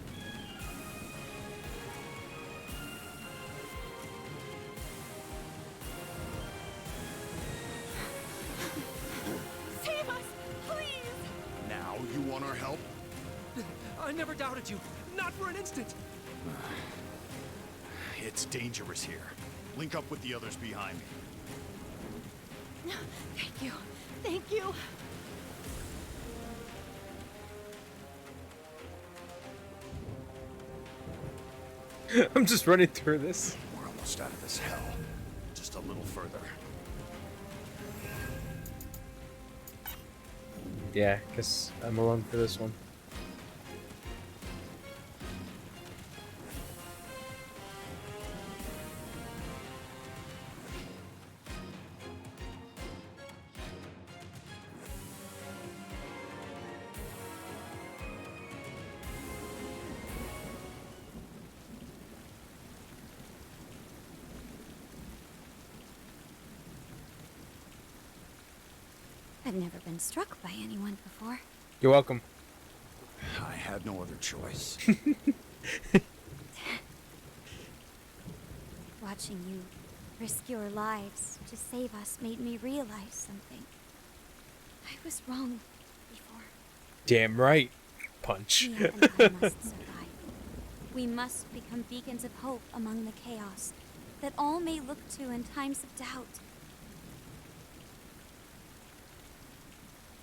Save us! Please! Now you want our help? I never doubted you. Not for an instant. It's dangerous here. Link up with the others behind me. Thank you. Thank you. I'm just running through this. We're almost out of this hell. Just a little further. Yeah, guess I'm alone for this one. I've never been struck by anyone before. You're welcome. I had no other choice. Watching you risk your lives to save us made me realize something. I was wrong before. Damn right. Punch. Mia and I must survive. We must become beacons of hope among the chaos that all may look to in times of doubt.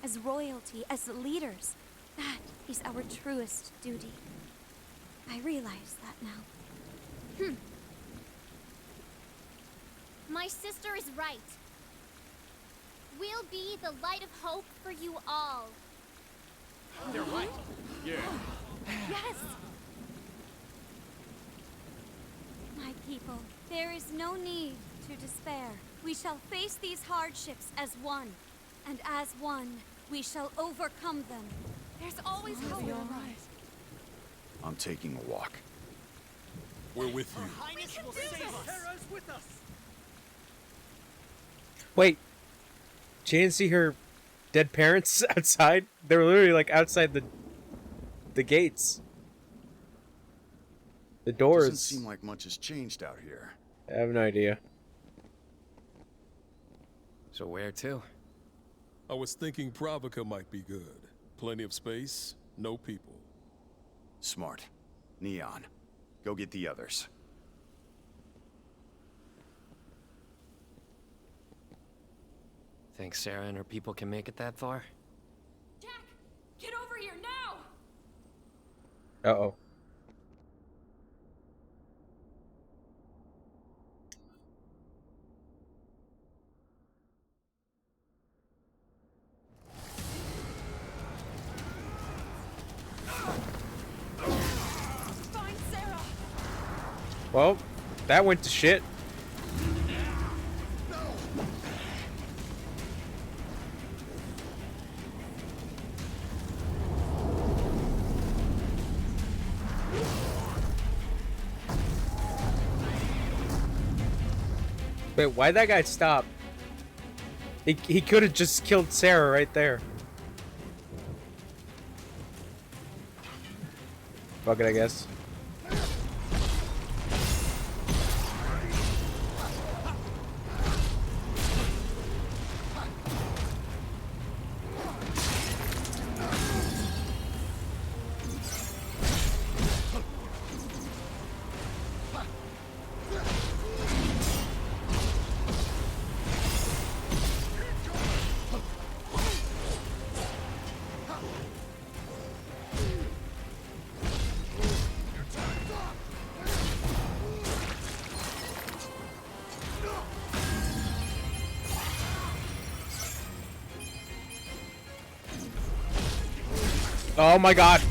As royalty, as leaders, that is our truest duty. I realize that now. My sister is right. We'll be the light of hope for you all. They're right. Yeah. Yes! My people, there is no need to despair. We shall face these hardships as one. And as one, we shall overcome them. There's always hope. I'm taking a walk. We're with you. Highness will save us. Terra's with us. Wait, she didn't see her dead parents outside? They were literally like outside the gates. The doors. Doesn't seem like much has changed out here. I have no idea. So where to? I was thinking Pravica might be good. Plenty of space, no people. Smart. Neon, go get the others. Think Sarah and her people can make it that far? Jack, get over here now! Uh-oh. Find Sarah! Well, that went to shit. Wait, why'd that guy stop? He could have just killed Sarah right there. Fuck it, I guess. Oh my god.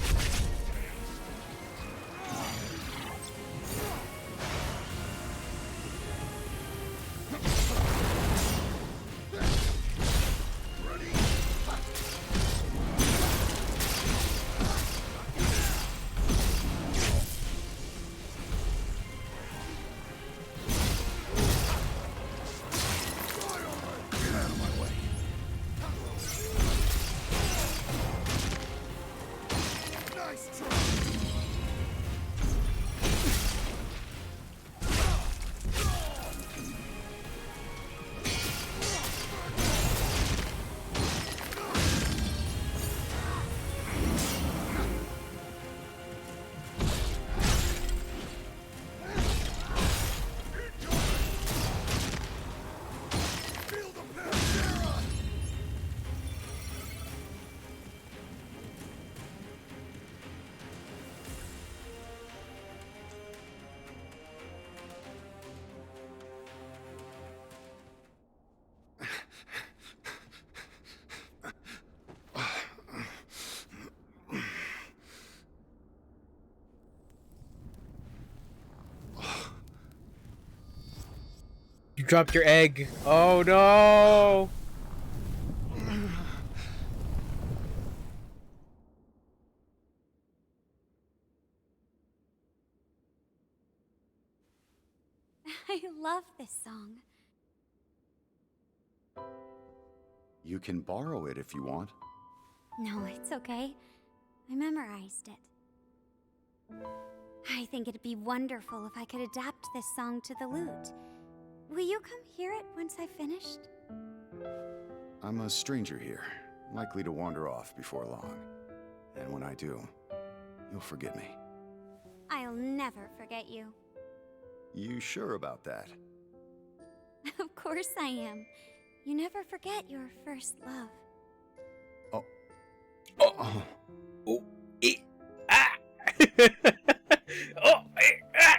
You dropped your egg. Oh no! I love this song. You can borrow it if you want. No, it's okay. I memorized it. I think it'd be wonderful if I could adapt this song to the lute. Will you come hear it once I've finished? I'm a stranger here, likely to wander off before long. And when I do, you'll forget me. I'll never forget you. You sure about that? Of course I am. You never forget your first love. Oh. Oh. Oh. Ah. Oh. Ah.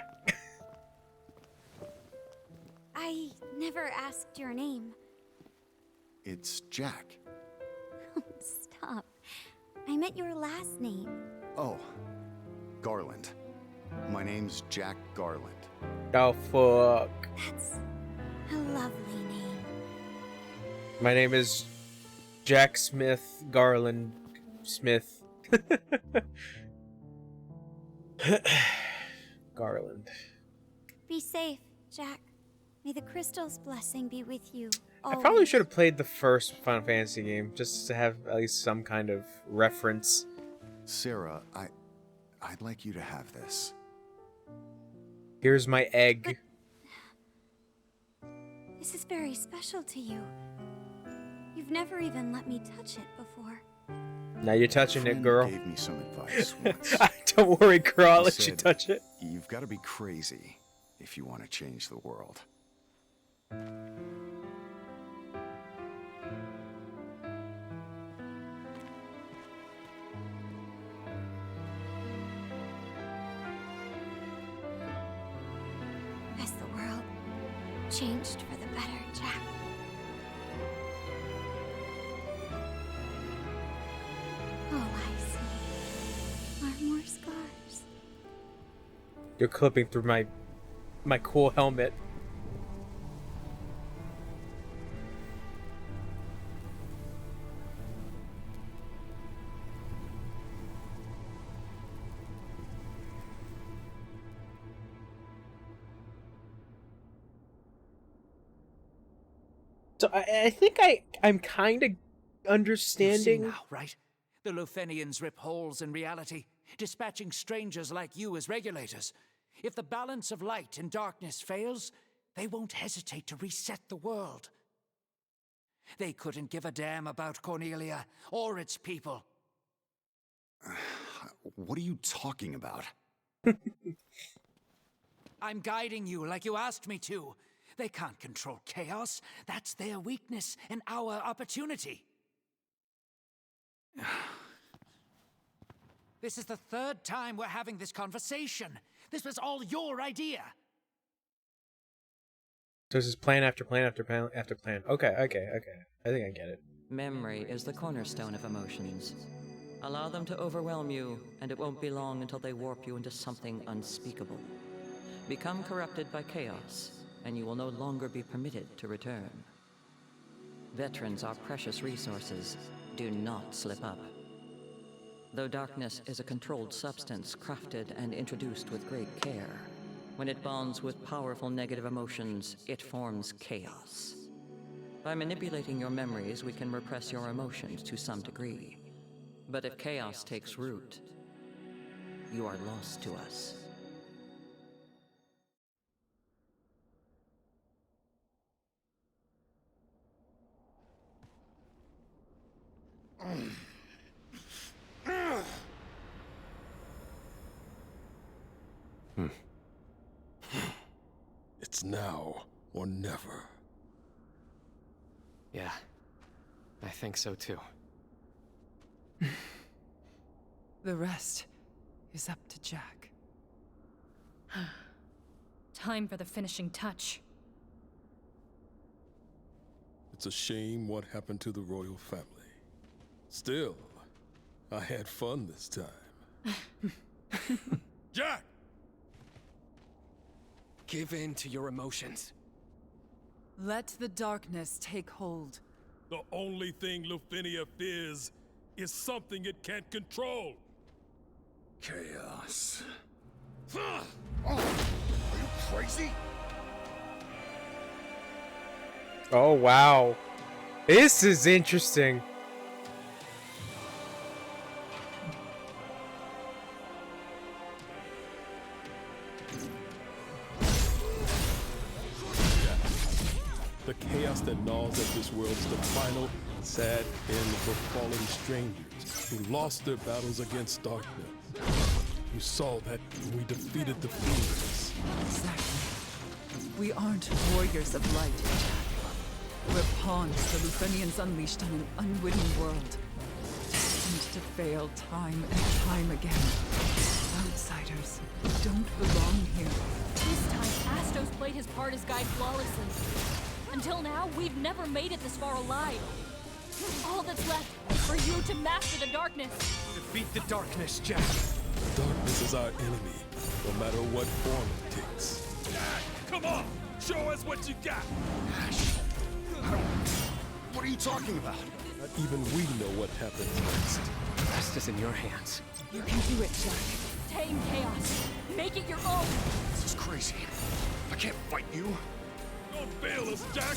I never asked your name. It's Jack. Stop. I meant your last name. Oh, Garland. My name's Jack Garland. Oh, fuck. That's a lovely name. My name is Jack Smith Garland Smith. Garland. Be safe, Jack. May the crystal's blessing be with you. I probably should have played the first Final Fantasy game just to have at least some kind of reference. Sarah, I'd like you to have this. Here's my egg. This is very special to you. You've never even let me touch it before. Now you're touching it, girl. Gave me some advice once. Don't worry, girl. I'll He let you said, touch it. You've got to be crazy if you want to change the world. Has the world changed for the better, Jack? All I see are more scars. You're clipping through my cool helmet. So I think I'm kind of understanding. You see now, right? The Lufenians rip holes in reality, dispatching strangers like you as regulators. If the balance of light and darkness fails, they won't hesitate to reset the world. They couldn't give a damn about Cornelia or its people. What are you talking about? I'm guiding you like you asked me to. They can't control chaos. That's their weakness and our opportunity. This is the third time we're having this conversation. This was all your idea. So this is plan after plan after plan after plan. Okay. I think I get it. Memory is the cornerstone of emotions. Allow them to overwhelm you, and it won't be long until they warp you into something unspeakable. Become corrupted by chaos, and you will no longer be permitted to return. Veterans are precious resources. Do not slip up. Though darkness is a controlled substance crafted and introduced with great care, when it bonds with powerful negative emotions, it forms chaos. By manipulating your memories, we can repress your emotions to some degree. But if chaos takes root, you are lost to us. It's now or never. Yeah, I think so too. The rest is up to Jack. Time for the finishing touch. It's a shame what happened to the royal family. Still, I had fun this time. Jack! Give in to your emotions. Let the darkness take hold. The only thing Lufenia fears is something it can't control. Chaos. Oh, are you crazy? Oh wow, this is interesting. The chaos that gnaws at this world is the final, sad end for fallen strangers who lost their battles against darkness. You saw that when we defeated the fiends. Exactly. We aren't warriors of light, Jack. We're pawns the Lufenians unleashed on an unwitting world, destined to fail time and time again. Outsiders don't belong here. This time, Astos played his part as guide flawlessly. Until now, we've never made it this far alive. All that's left is for you to master the darkness. Defeat the darkness, Jack. Darkness is our enemy, no matter what form it takes. Come on! Show us what you got! Ash, what are you talking about? Not even we know what happens next. The rest is in your hands. You can do it, Jack. Tame chaos. Make it your own. This is crazy. I can't fight you. Don't fail us, Jack!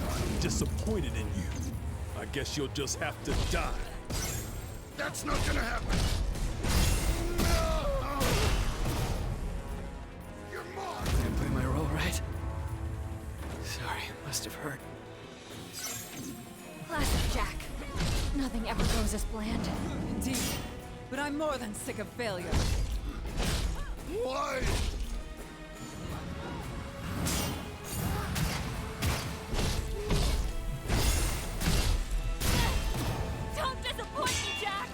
I'm disappointed in you. I guess you'll just have to die. That's not gonna happen. You're mine. Did I play my role right? Sorry, must have hurt. Classic Jack. Nothing ever goes as planned. Indeed. But I'm more than sick of failure. Why? Don't disappoint me, Jack!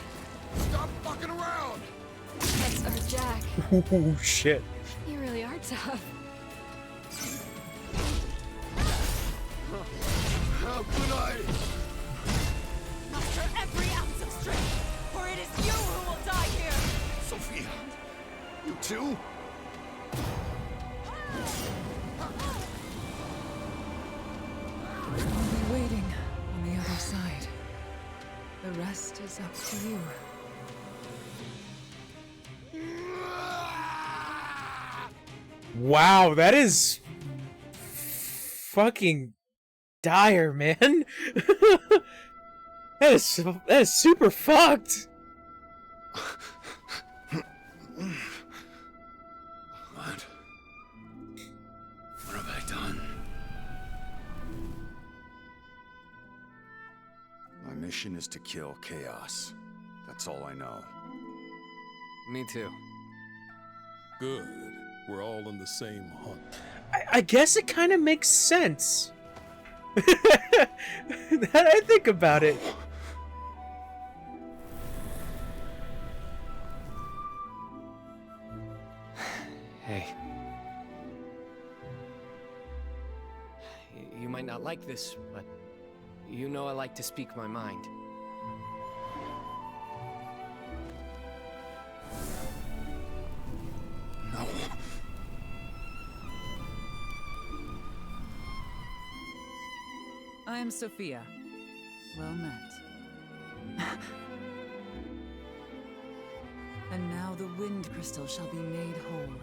Stop fucking around! That's our Jack. Oh shit. You really are tough. How could I? Muster every ounce of strength, or it is you who will die here! Sophia, you too? I'll be waiting on the other side. The rest is up to you. Wow, that is fucking dire, man. that is super fucked. What have I done? My mission is to kill Chaos. That's all I know. Me too. Good. We're all on the same hunt. I guess it kind of makes sense. That I think about it. Hey. You might not like this, but you know I like to speak my mind. No. I am Sophia. Well met. And now the Wind Crystal shall be made whole.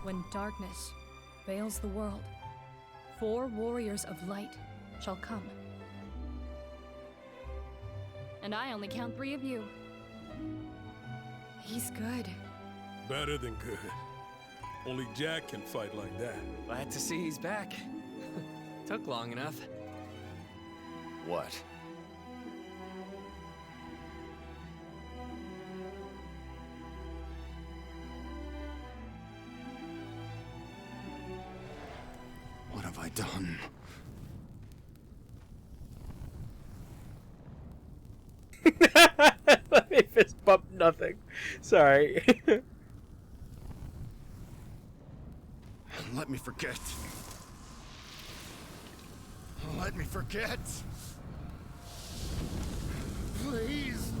When darkness veils the world, 4 warriors of light shall come. And I only count 3 of you. He's good. Better than good. Only Jack can fight like that. Glad to see he's back. Took long enough. What? What have I done? Let me fist bump nothing. Sorry. Let me forget. Let me forget. Please.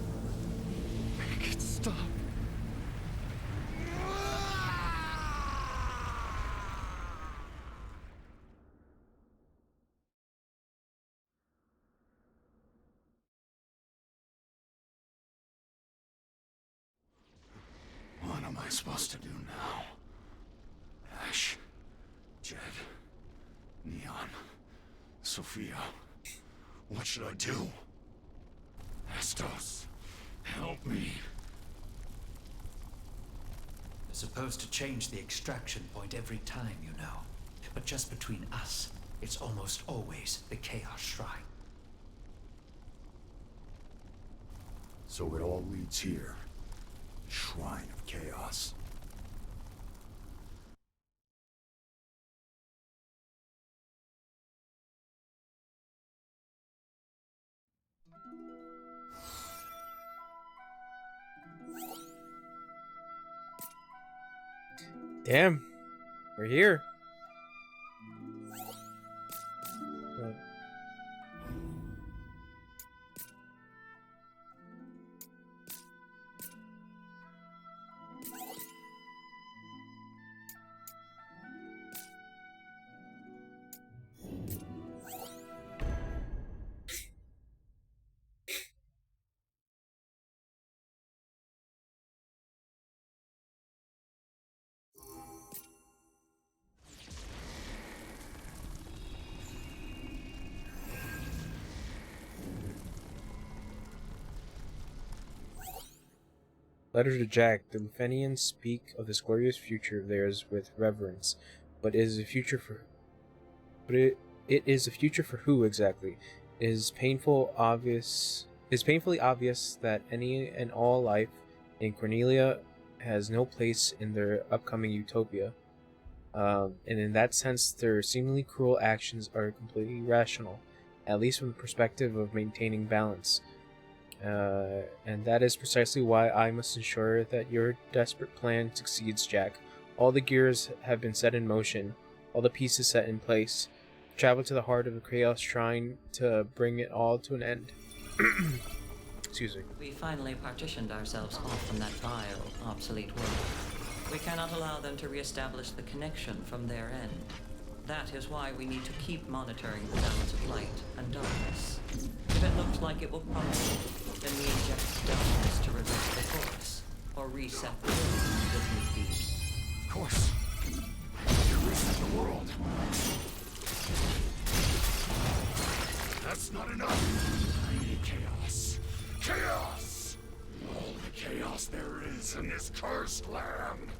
Make it stop. What am I supposed to do now? Ash, Jed, Neon, Sophia. What should I do? Astos, help me. You're supposed to change the extraction point every time, you know. But just between us, it's almost always the Chaos Shrine. So it all leads here. Shrine of Chaos. Damn, we're here. Letter to Jack. The Lufenians speak of this glorious future of theirs with reverence, but it is a future for it is a future for who exactly? It is painfully obvious that any and all life in Cornelia has no place in their upcoming utopia. And in that sense, their seemingly cruel actions are completely rational, at least from the perspective of maintaining balance. And that is precisely why I must ensure that your desperate plan succeeds, Jack. All the gears have been set in motion, all the pieces set in place. Travel to the heart of the Chaos Shrine to bring it all to an end. Excuse me. We finally partitioned ourselves off from that vile, obsolete world. We cannot allow them to reestablish the connection from their end. That is why we need to keep monitoring the balance of light and darkness. If it looks like it will crumble, then we inject darkness to reverse the course, or reset the world if need be. Of course. You reset the world. That's not enough. I need chaos. Chaos! All the chaos there is in this cursed land.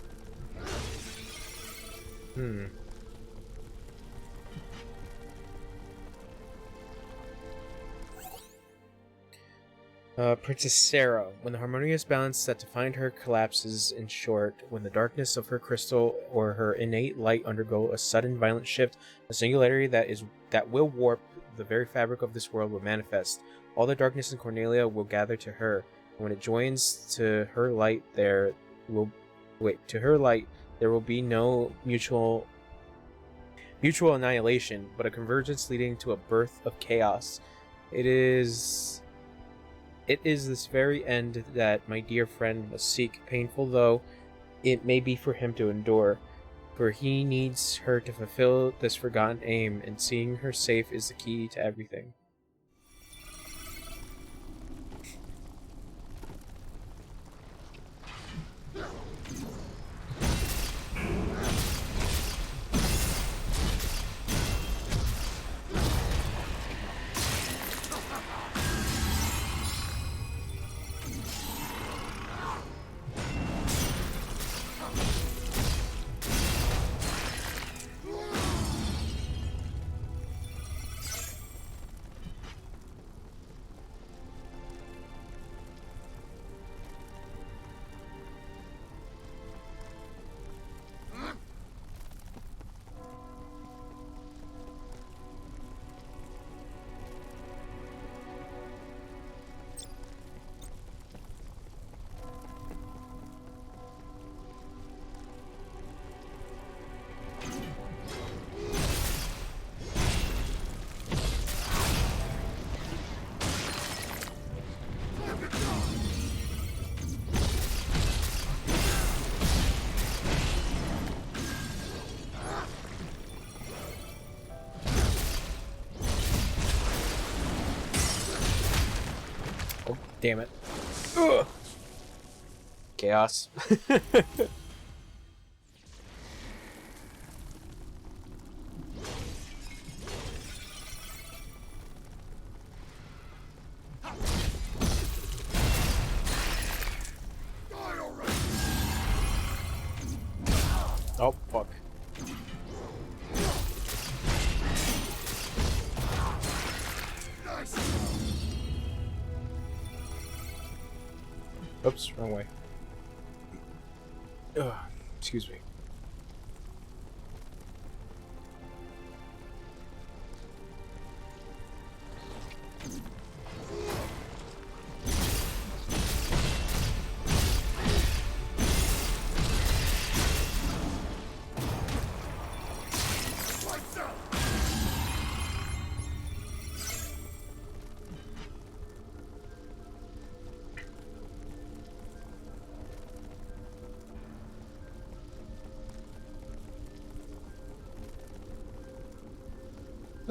Princess Sarah. When the harmonious balance that defined her collapses, in short, when the darkness of her crystal or her innate light undergo a sudden violent shift, a singularity that will warp the very fabric of this world will manifest. All the darkness in Cornelia will gather to her, and when it joins to her light, there will be no mutual annihilation, but a convergence leading to a birth of chaos. It is this very end that my dear friend must seek, painful though it may be for him to endure, for he needs her to fulfill this forgotten aim, and seeing her safe is the key to everything. Damn it. Ugh. Chaos. Oh, fuck. Oops, wrong way. Ugh, excuse me.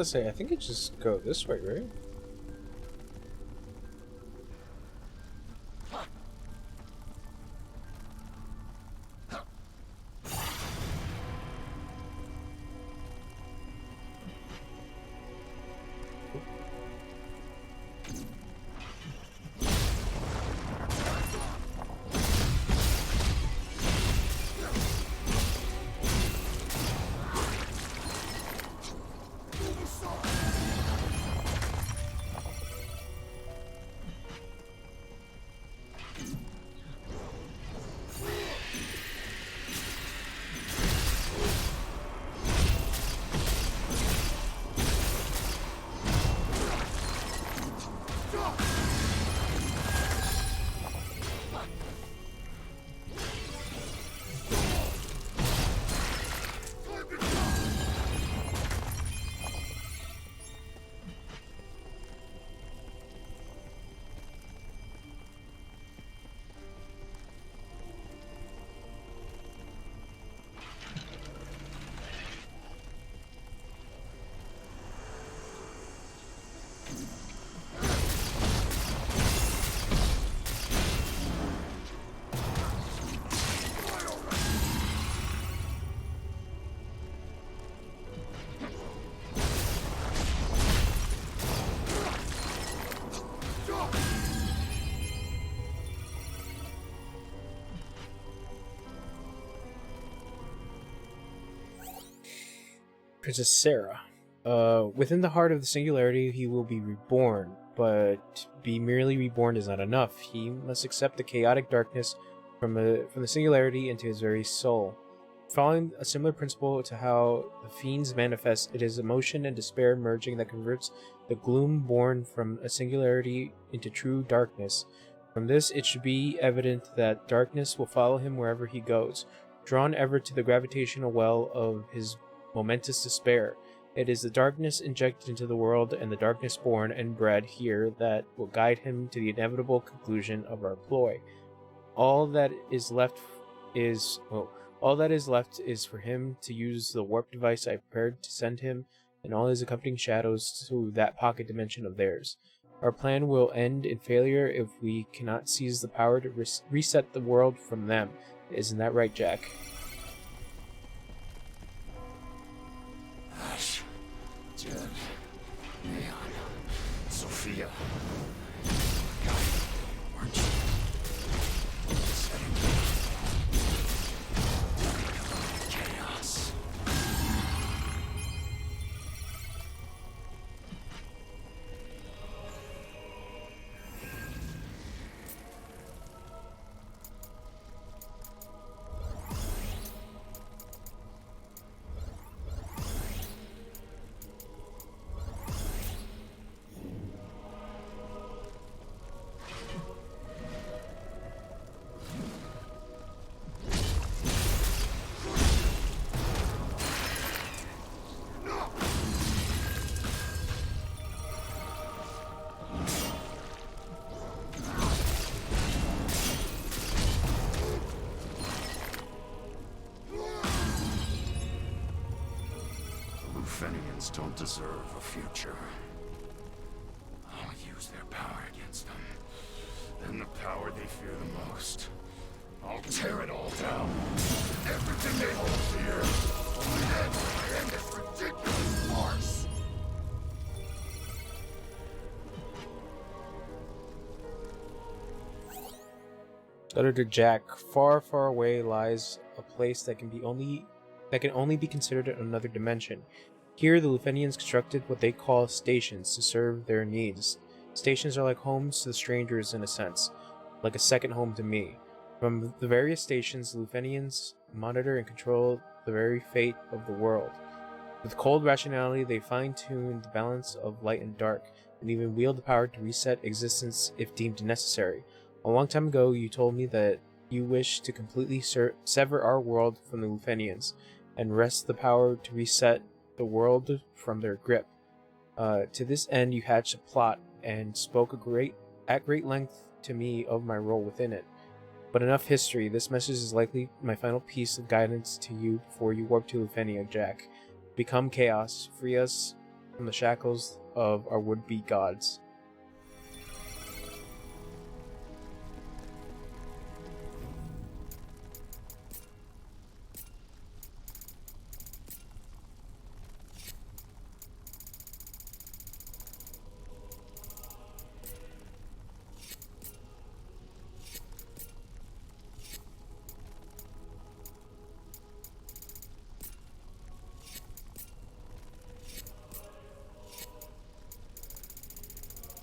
to say, I think it just go this way, right? Princess Sarah. Within the heart of the singularity, he will be reborn, but be merely reborn is not enough. He must accept the chaotic darkness from the singularity into his very soul. Following a similar principle to how the fiends manifest, it is emotion and despair merging that converts the gloom born from a singularity into true darkness. From this, it should be evident that darkness will follow him wherever he goes, drawn ever to the gravitational well of his momentous despair. It is the darkness injected into the world and the darkness born and bred here that will guide him to the inevitable conclusion of our ploy. All that is left is for him to use the warp device I prepared to send him and all his accompanying shadows to that pocket dimension of theirs. Our plan will end in failure if we cannot seize the power to reset the world from them. Isn't that right, Jack? Ash, Jed, Neon, Sophia. Weren't you setting chaos? Fenians don't deserve a future. I'll use their power against them. Then the power they fear the most. I'll tear it all down. Everything they hold dear. Only then will I end this ridiculous farce. Letter to Jack. Far, far away lies a place that can only be considered another dimension. Here, the Lufenians constructed what they call stations to serve their needs. Stations are like homes to the strangers in a sense, like a second home to me. From the various stations, the Lufenians monitor and control the very fate of the world. With cold rationality, they fine-tune the balance of light and dark, and even wield the power to reset existence if deemed necessary. A long time ago, you told me that you wish to completely sever our world from the Lufenians, and wrest the power to reset the world from their grip. To this end, you hatched a plot and spoke at great length to me of my role within it. But enough history. This message is likely my final piece of guidance to you before you warp to Lufenia, Jack. Become chaos, free us from the shackles of our would-be gods.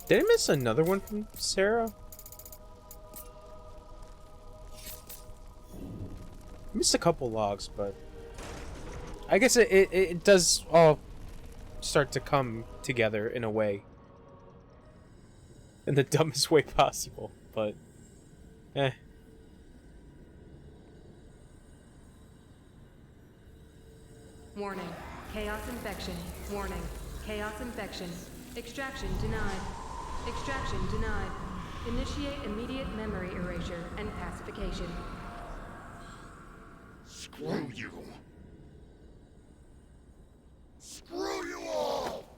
Did I miss another one from Sarah? I missed a couple logs, but I guess it does all start to come together in a way. In the dumbest way possible, but eh. Warning. Chaos infection. Warning. Chaos infection. Extraction denied. Extraction denied. Initiate immediate memory erasure and pacification. Screw you. Screw you all!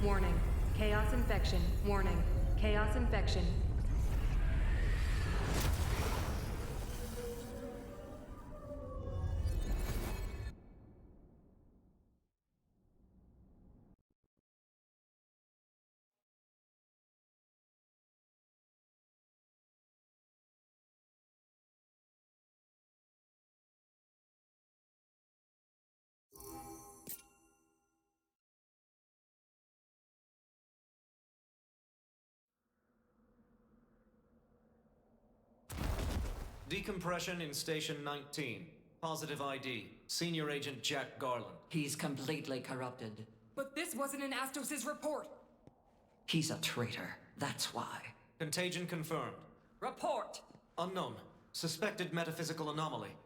Warning. Chaos infection. Warning. Chaos infection. Decompression in Station 19. Positive ID. Senior Agent Jack Garland. He's completely corrupted. But this wasn't in Astos' report. He's a traitor. That's why. Contagion confirmed. Report! Unknown. Suspected metaphysical anomaly.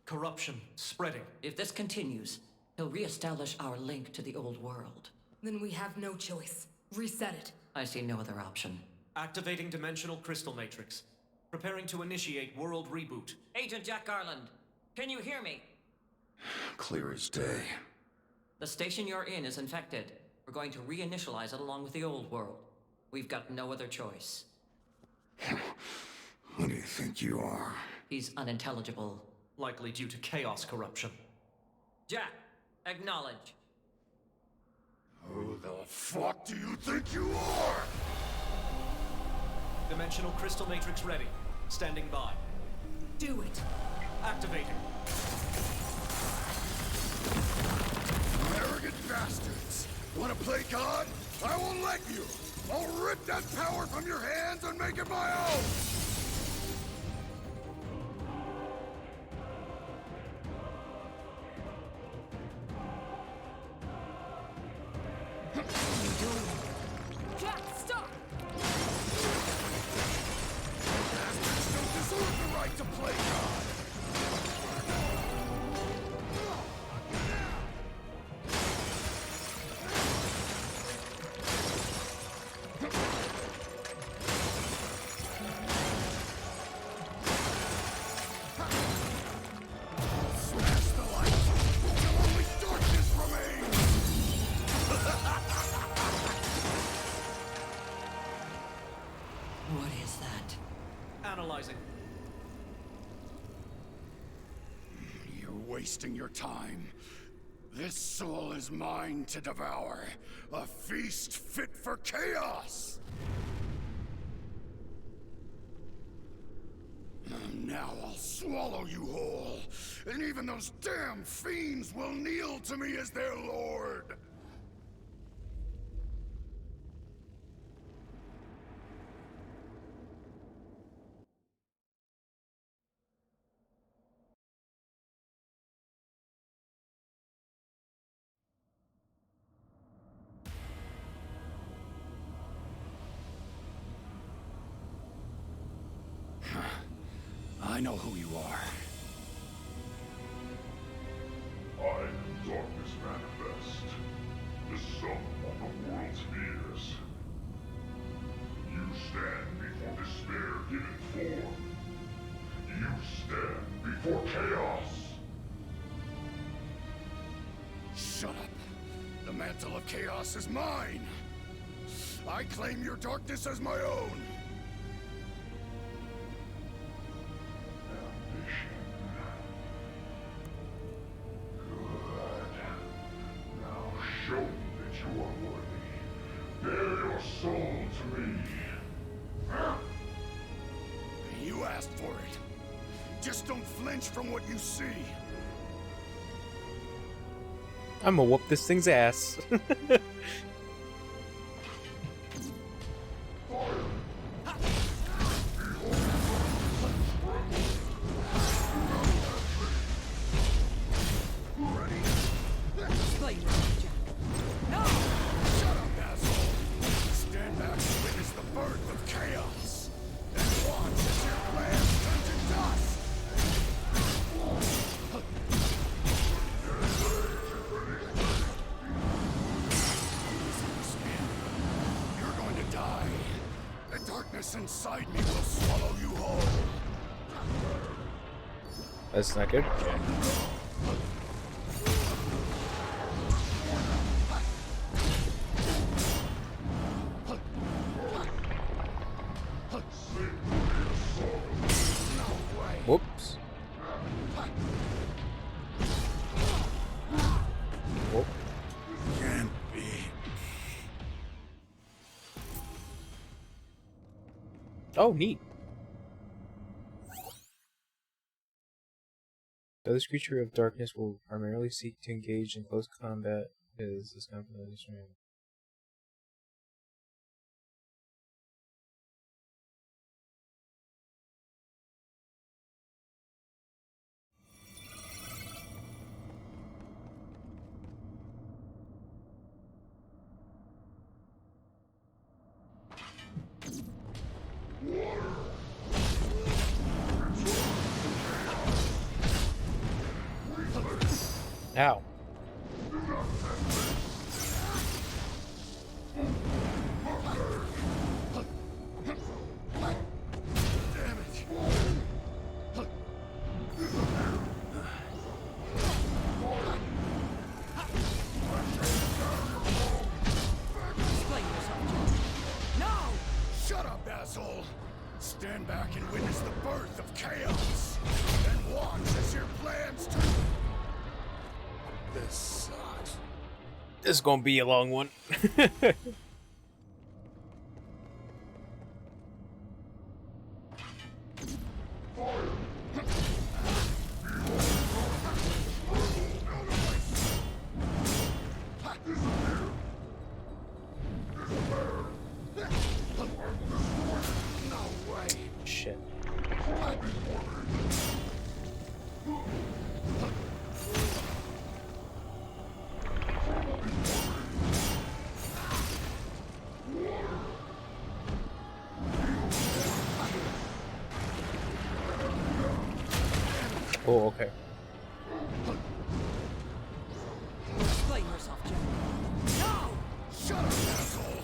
Corruption spreading. If this continues, he'll reestablish our link to the old world. Then we have no choice. Reset it. I see no other option. Activating Dimensional Crystal Matrix. Preparing to initiate world reboot. Agent Jack Garland, can you hear me? Clear as day. The station you're in is infected. We're going to reinitialize it along with the old world. We've got no other choice. Who do you think you are? He's unintelligible. Likely due to chaos corruption. Jack, acknowledge. Who the fuck do you think you are? Dimensional Crystal Matrix ready. Standing by. Do it. Activating. Arrogant bastards! Wanna play God? I won't let you! I'll rip that power from your hands and make it my own! Jack, stop! Bastards don't deserve the right to play God! Smash the light until only darkness remains! What is that? Analyzing. You're wasting your time. This soul is mine to devour. A feast fit for chaos! Now I'll swallow you whole, and even those damn fiends will kneel to me as their lord! I know who you are. I am Darkness Manifest, the sum of the world's fears. You stand before despair given form. You stand before chaos. Shut up. The mantle of chaos is mine. I claim your darkness as my own. Now show me that you are worthy. Bear your soul to me. You asked for it. Just don't flinch from what you see. I'm gonna whoop this thing's ass. Inside me will swallow you whole. That's not good. Whoops. Whoop. Can't be. Oh, neat. Though this creature of darkness will primarily seek to engage in close combat, is this competition. Ow. Shut up, asshole! Stand back and witness the birth of chaos, and watch as your plans turn. This sucks. This is gonna be a long one. Shit. Oh, okay. Explain yourself, Jack. No! Shut up, asshole!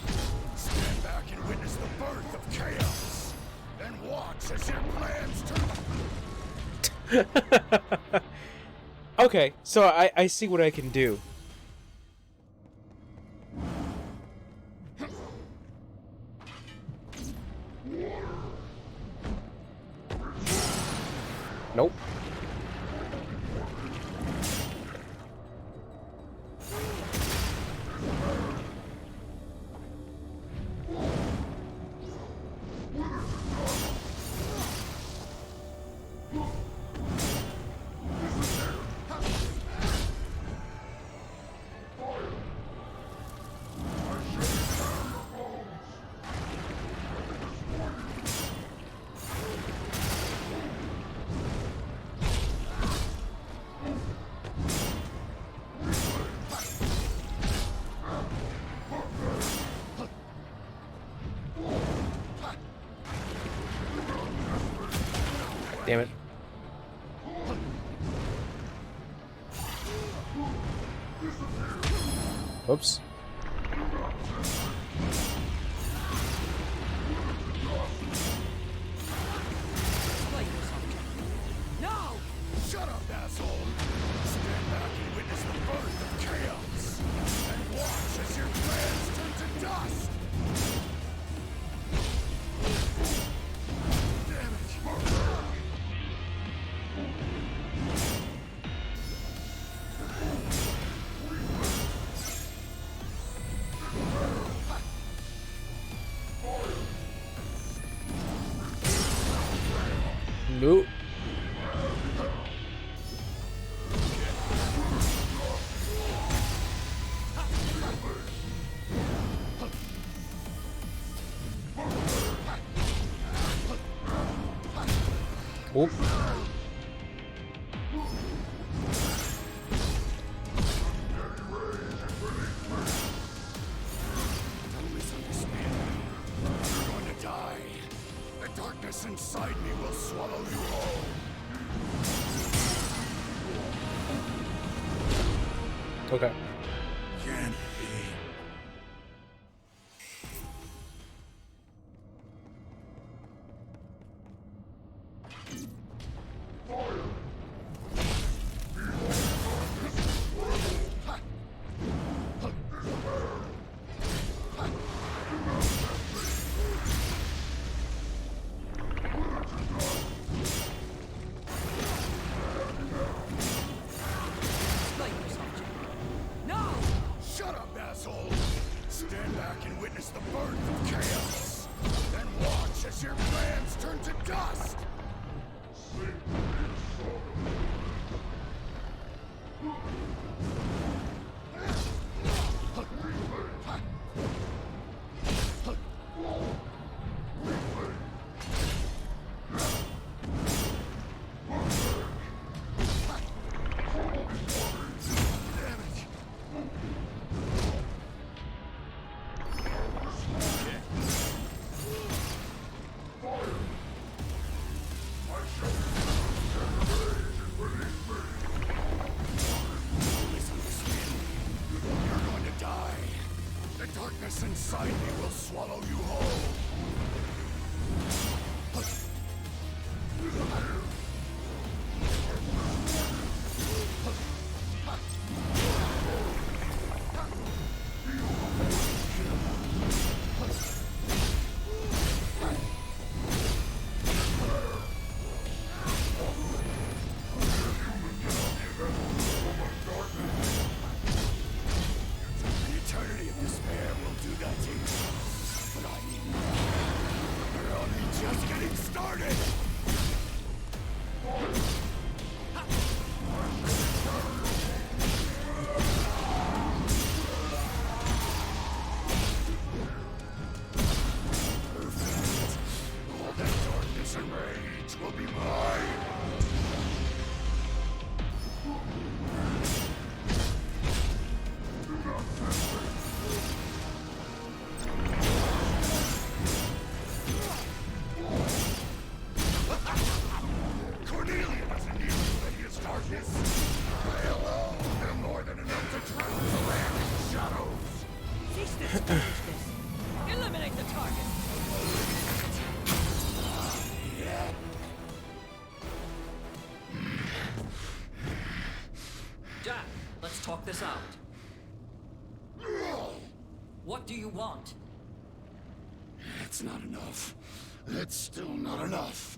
Stand back and witness the birth of chaos, and watch as your plans turn. Okay, so I see what I can do. Nope. Damn it. Oops. No! Shut up, asshole! Stand back and witness the birth of chaos. And watch as your plans turn to dust! Damn it! Nope. Oop. Don't misunderstand me. You're going to die. The darkness inside me will swallow you whole. Okay. Can't be. No! Shut up, asshole! Stand back and witness the birth of chaos. Then watch as your plans turn to dust! Darkness inside me will swallow you whole. An eternity of despair will do that to you. But we're only just getting started. Perfect. All that darkness and rage will be mine. Cornelia doesn't need Lydia's darkness. I alone am more than enough to drown the land in shadows. Cease this foolishness! Eliminate the target! Jack, let's talk this out. What do you want? It's not enough. It's still not enough.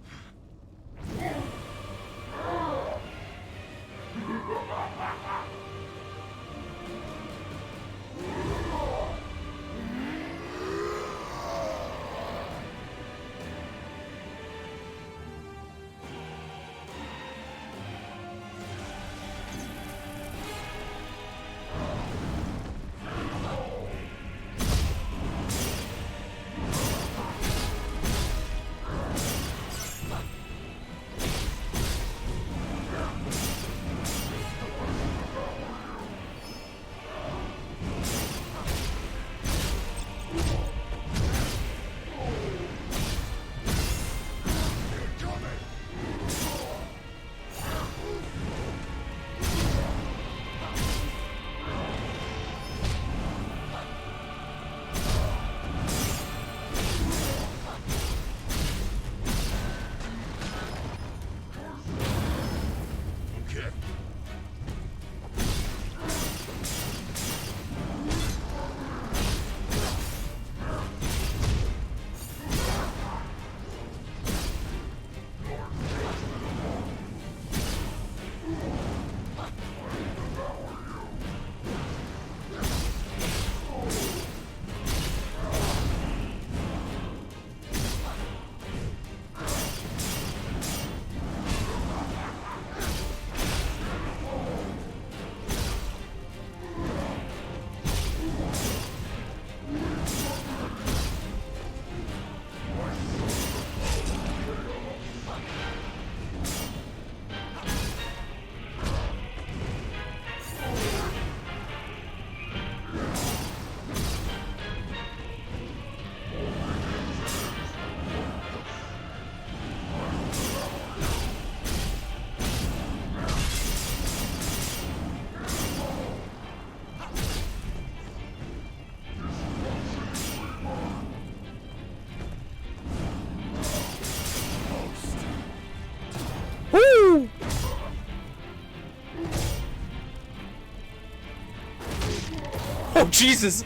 Oh, Jesus!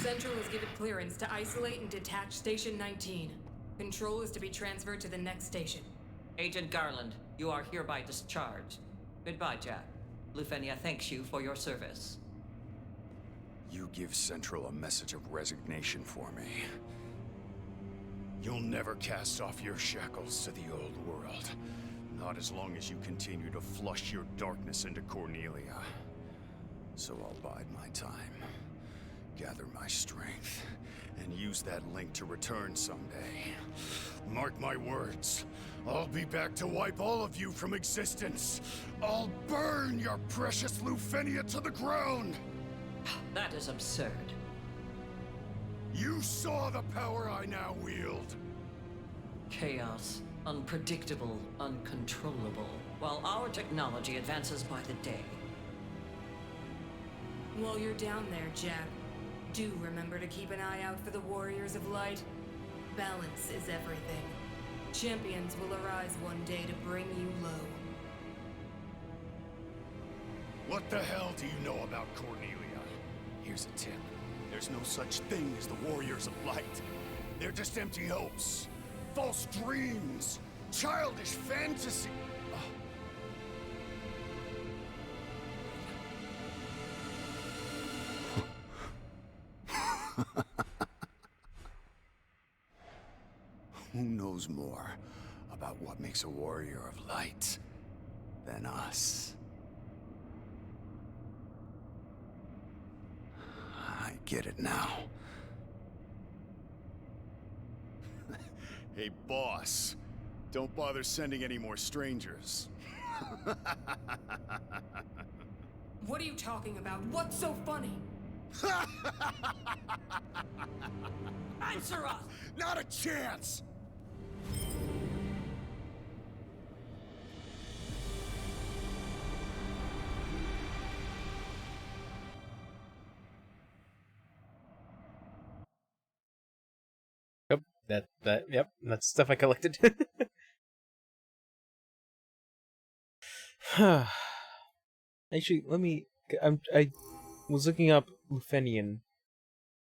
Central has given clearance to isolate and detach Station 19. Control is to be transferred to the next station. Agent Garland, you are hereby discharged. Goodbye, Jack. Lufenia thanks you for your service. You give Central a message of resignation for me. You'll never cast off your shackles to the old world. Not as long as you continue to flush your darkness into Cornelia. So I'll bide my time, gather my strength, and use that link to return someday. Mark my words, I'll be back to wipe all of you from existence. I'll burn your precious Lufenia to the ground! That is absurd. You saw the power I now wield. Chaos, unpredictable, uncontrollable, while our technology advances by the day. While you're down there, Jack, do remember to keep an eye out for the Warriors of Light. Balance is everything. Champions will arise one day to bring you low. What the hell do you know about Cornelia? Here's a tip. There's no such thing as the Warriors of Light. They're just empty hopes, false dreams, childish fantasy. Who knows more about what makes a warrior of light than us? I get it now. Hey, boss. Don't bother sending any more strangers. What are you talking about? What's so funny? Answer us! Not a chance! Yep, that's stuff I collected. Actually, I was looking up Lufenian.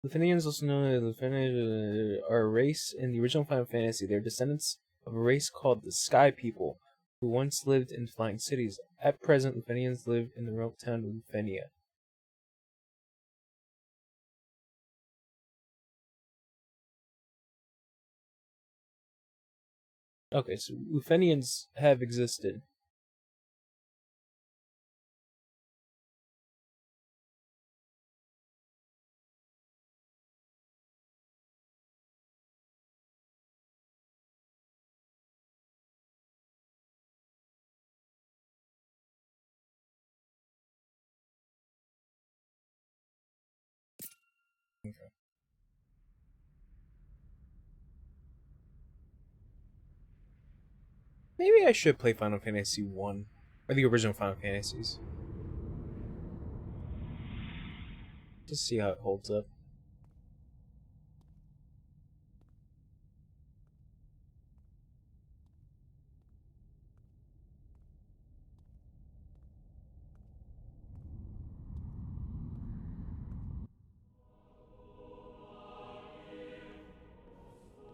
Lufenians, also known as Lufenians, are a race in the original Final Fantasy. They're descendants of a race called the Sky People, who once lived in flying cities. At present, Lufenians live in the remote town of Lufenia. Okay, so Lufenians have existed. Okay. Maybe I should play Final Fantasy 1, or the original Final Fantasies. Just see how it holds up.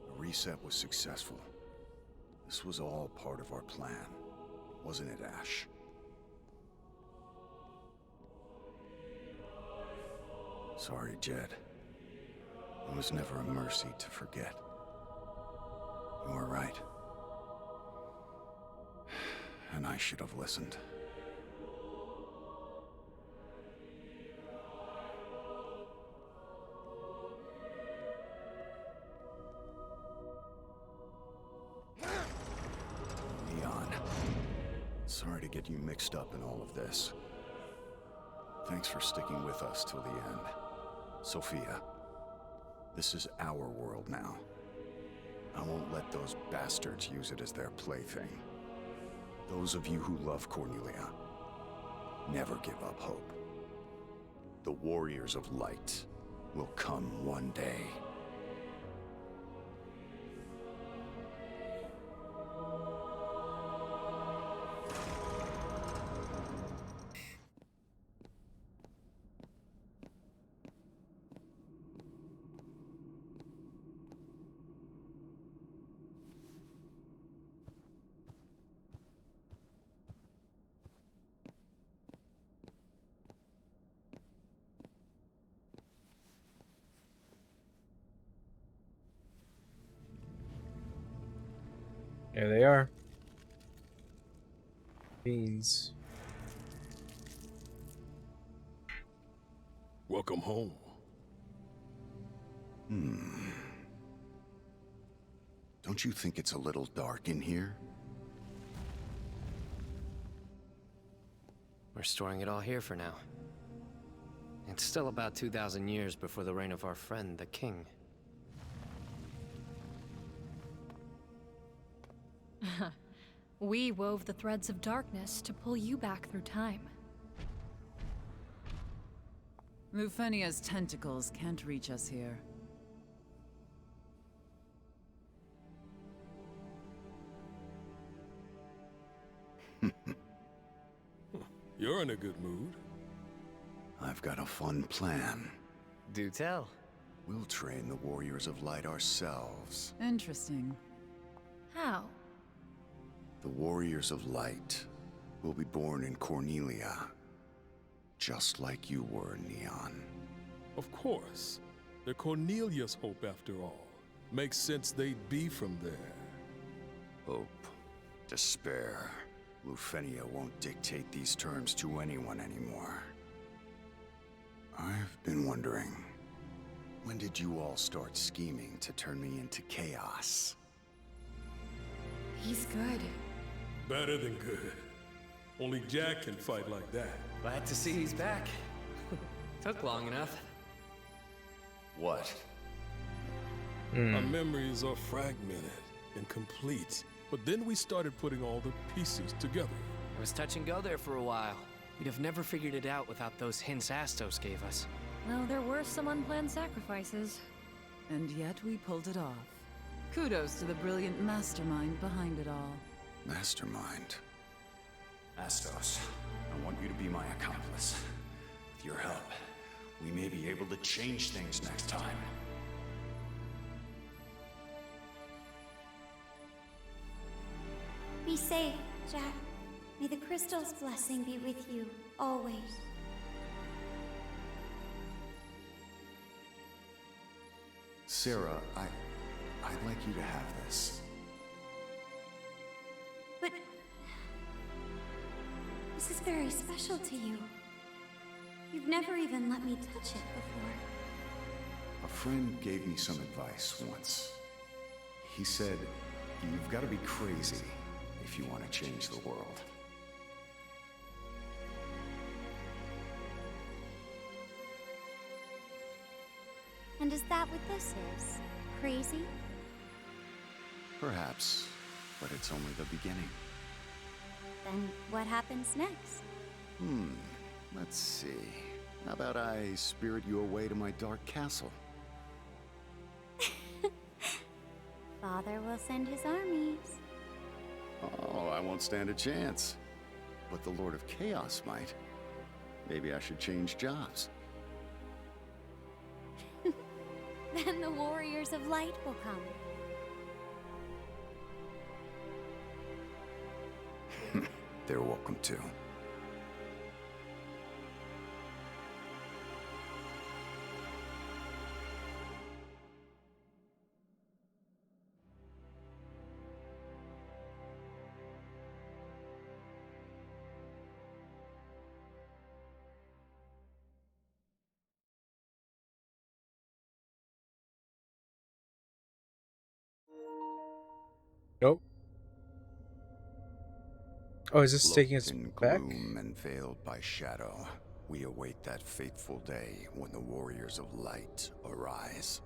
The reset was successful. This was all part of our plan, wasn't it, Ash? Sorry, Jed. It was never a mercy to forget. You were right. And I should have listened. Leon, sorry to get you mixed up in all of this. Thanks for sticking with us till the end. Sophia, this is our world now. I won't let those bastards use it as their plaything. Those of you who love Cornelia, never give up hope. The Warriors of Light will come one day. There they are. Beans. Welcome home. Don't you think it's a little dark in here? We're storing it all here for now. It's still about 2,000 years before the reign of our friend, the king. We wove the threads of darkness to pull you back through time. Lufenia's tentacles can't reach us here. You're in a good mood. I've got a fun plan. Do tell. We'll train the Warriors of Light ourselves. Interesting. How? The Warriors of Light will be born in Cornelia, just like you were, Neon. Of course. They're Cornelia's hope after all. Makes sense they'd be from there. Hope. Despair. Lufenia won't dictate these terms to anyone anymore. I've been wondering, when did you all start scheming to turn me into chaos? He's good. Better than good. Only Jack can fight like that. Glad to see he's back. Took long enough. What? Our memories are fragmented, incomplete. But then we started putting all the pieces together. It was touch and go there for a while. We'd have never figured it out without those hints Astos gave us. No, there were some unplanned sacrifices. And yet we pulled it off. Kudos to the brilliant mastermind behind it all. Mastermind. Astos, I want you to be my accomplice. With your help, we may be able to change things next time. Be safe, Jack. May the crystal's blessing be with you, always. Sarah, I'd like you to have this. But... this is very special to you. You've never even let me touch it before. A friend gave me some advice once. He said, you've got to be crazy if you want to change the world. And is that what this is? Crazy? Perhaps, but it's only the beginning. Then what happens next? Let's see. How about I spirit you away to my dark castle? Father will send his armies. Oh, I won't stand a chance. But the Lord of Chaos might. Maybe I should change jobs. Then the Warriors of Light will come. They're welcome to. Nope. Oh, is this taking us in back? gloom and veiled by shadow, We await that fateful day when the Warriors of Light arise.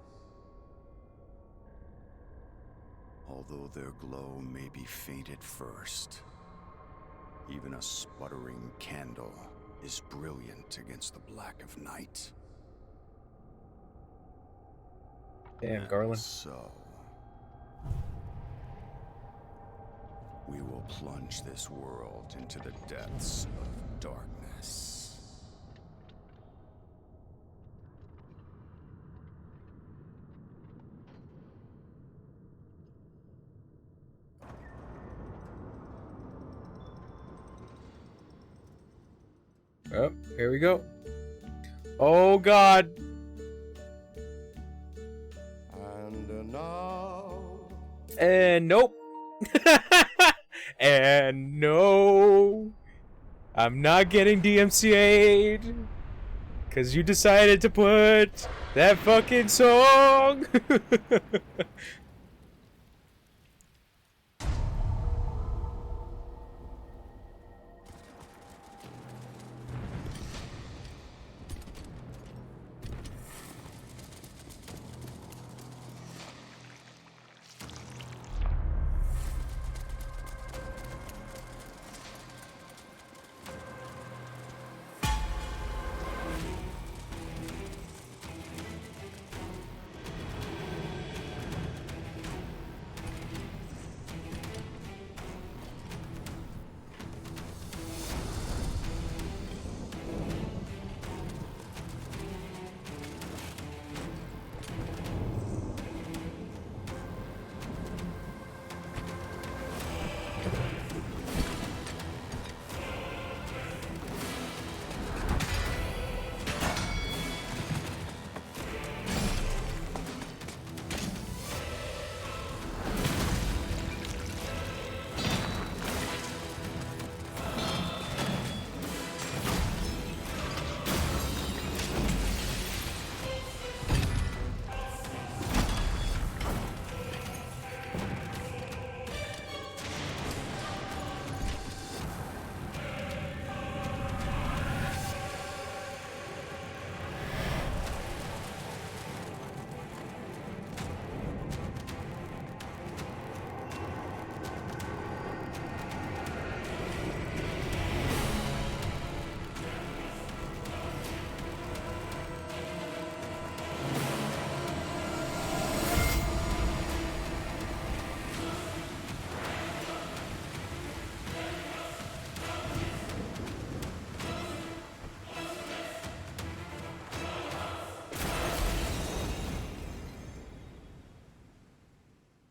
Although their glow may be faint at first, even a sputtering candle is brilliant against the black of night. Damn, Garland. So, we will plunge this world into the depths of darkness. Oh, here we go. Oh God. And now. And nope. And no. I'm not getting DMCA'd. Cause you decided to put that fucking song.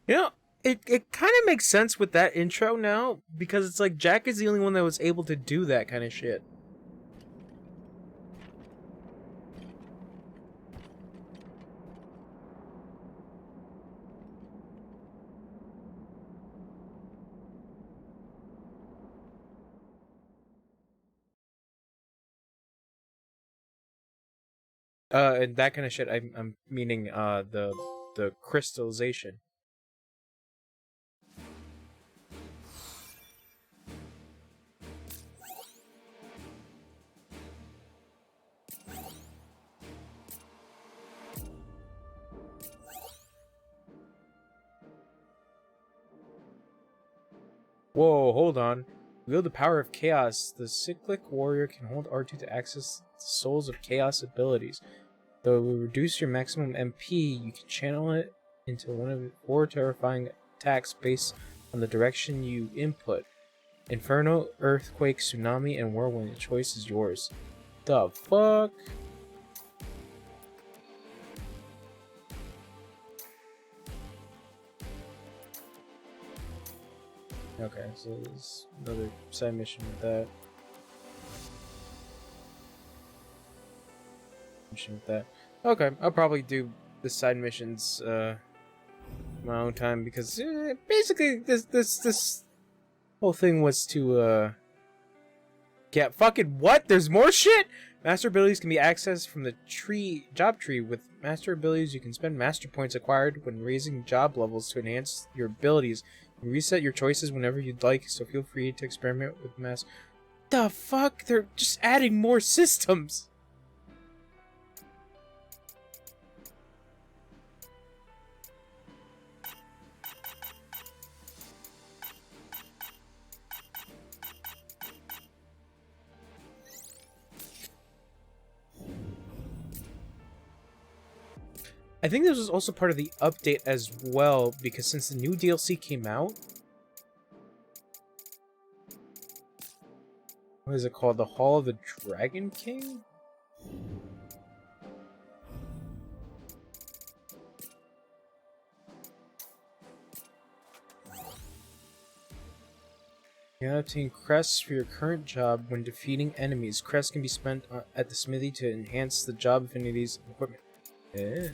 You know, it kind of makes sense with that intro now, because it's like Jack is the only one that was able to do that kind of shit. And that kind of shit, I'm meaning the crystallization. Whoa, hold on. Wield the power of chaos. The cyclic warrior can hold R2 to access the souls of chaos abilities. Though it will reduce your maximum MP, you can channel it into one of 4 terrifying attacks based on the direction you input. Inferno, Earthquake, Tsunami, and Whirlwind. The choice is yours. The fuck? Okay, so there's another side mission with that. Okay, I'll probably do the side missions my own time, because basically this whole thing was to get fucking what? There's more shit? Master abilities can be accessed from the job tree. With master abilities, you can spend master points acquired when raising job levels to enhance your abilities. You reset your choices whenever you'd like, so feel free to experiment with the fuck? They're just adding more systems. I think this was also part of the update as well, because since the new DLC came out... What is it called? The Hall of the Dragon King? You can obtain crests for your current job when defeating enemies. Crests can be spent at the smithy to enhance the job affinities and equipment. Yeah.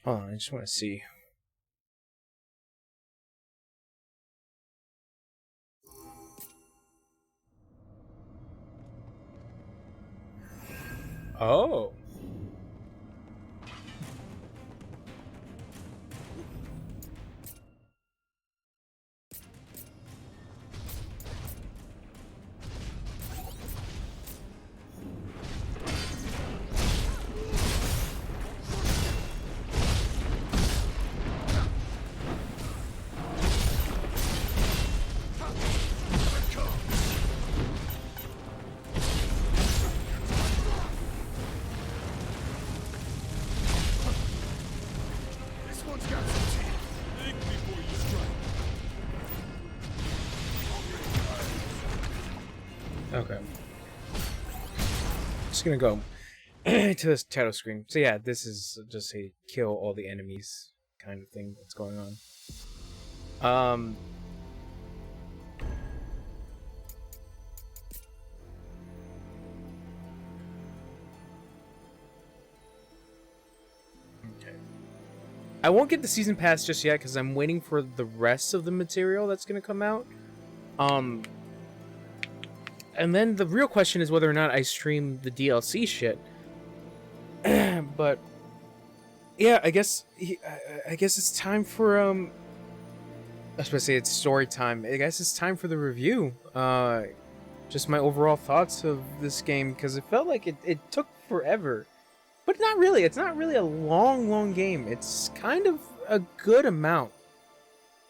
Hold on, I just want to see. Oh. Okay. Just gonna go to this title screen. So yeah, this is just a kill all the enemies kind of thing that's going on. Okay. I won't get the season pass just yet because I'm waiting for the rest of the material that's gonna come out. And then the real question is whether or not I stream the DLC shit. But yeah, I guess it's time for I was supposed to say it's story time. I guess it's time for the review. Just my overall thoughts of this game, because it felt like it took forever. But not really. It's not really a long game. It's kind of a good amount.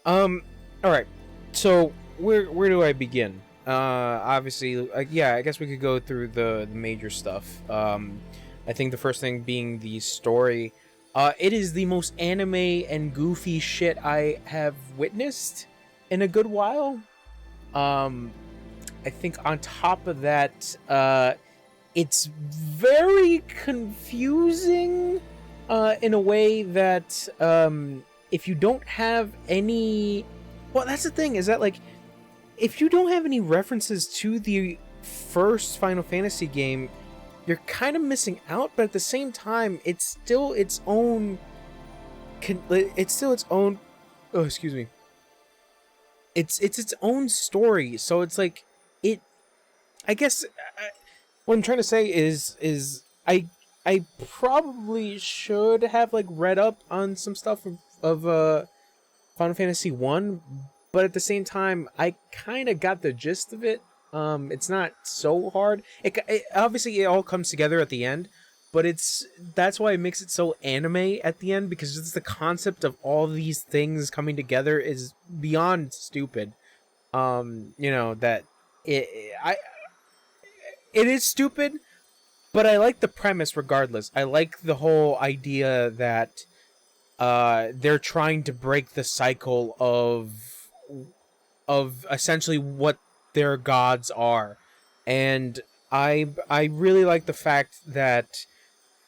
Alright. So where do I begin? Obviously, yeah, I guess we could go through the major stuff. I think the first thing being the story. It is the most anime and goofy shit I have witnessed in a good while. I think on top of that, it's very confusing in a way that if you don't have any... Well, that's the thing, is that, like, if you don't have any references to the first Final Fantasy game, you're kind of missing out, but at the same time, it's still its own... Oh, excuse me. It's its own story, so it's like... I guess... what I'm trying to say is I probably should have, like, read up on some stuff of Final Fantasy 1, but at the same time, I kind of got the gist of it. It's not so hard. Obviously, it all comes together at the end, but that's why it makes it so anime at the end, because just the concept of all these things coming together is beyond stupid. You know, that it is stupid, but I like the premise regardless. I like the whole idea that they're trying to break the cycle of essentially what their gods are. And I really like the fact that,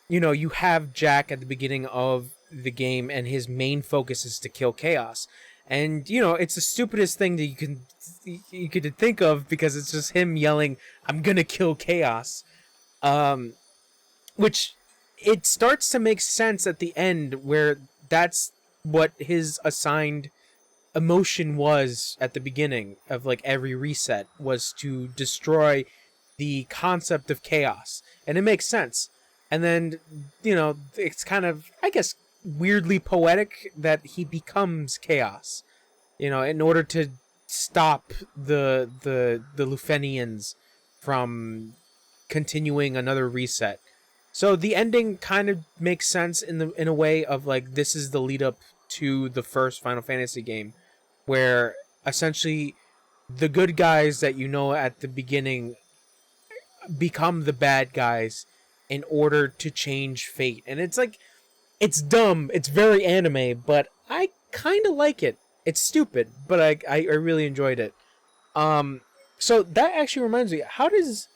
you know, you have Jack at the beginning of the game, and his main focus is to kill Chaos. And you know, it's the stupidest thing that you could think of, because it's just him yelling, "I'm gonna kill Chaos," which it starts to make sense at the end, where that's what his assigned emotion was at the beginning of like every reset, was to destroy the concept of chaos, and it makes sense. And then, you know, it's kind of, I guess, weirdly poetic that he becomes chaos, you know, in order to stop the Lufenians from continuing another reset. So the ending kind of makes sense in a way of like, this is the lead up to the first Final Fantasy game, where essentially the good guys that you know at the beginning become the bad guys in order to change fate. And it's like, it's dumb, it's very anime, but I kind of like it. It's stupid, but I really enjoyed it. So that actually reminds me, how does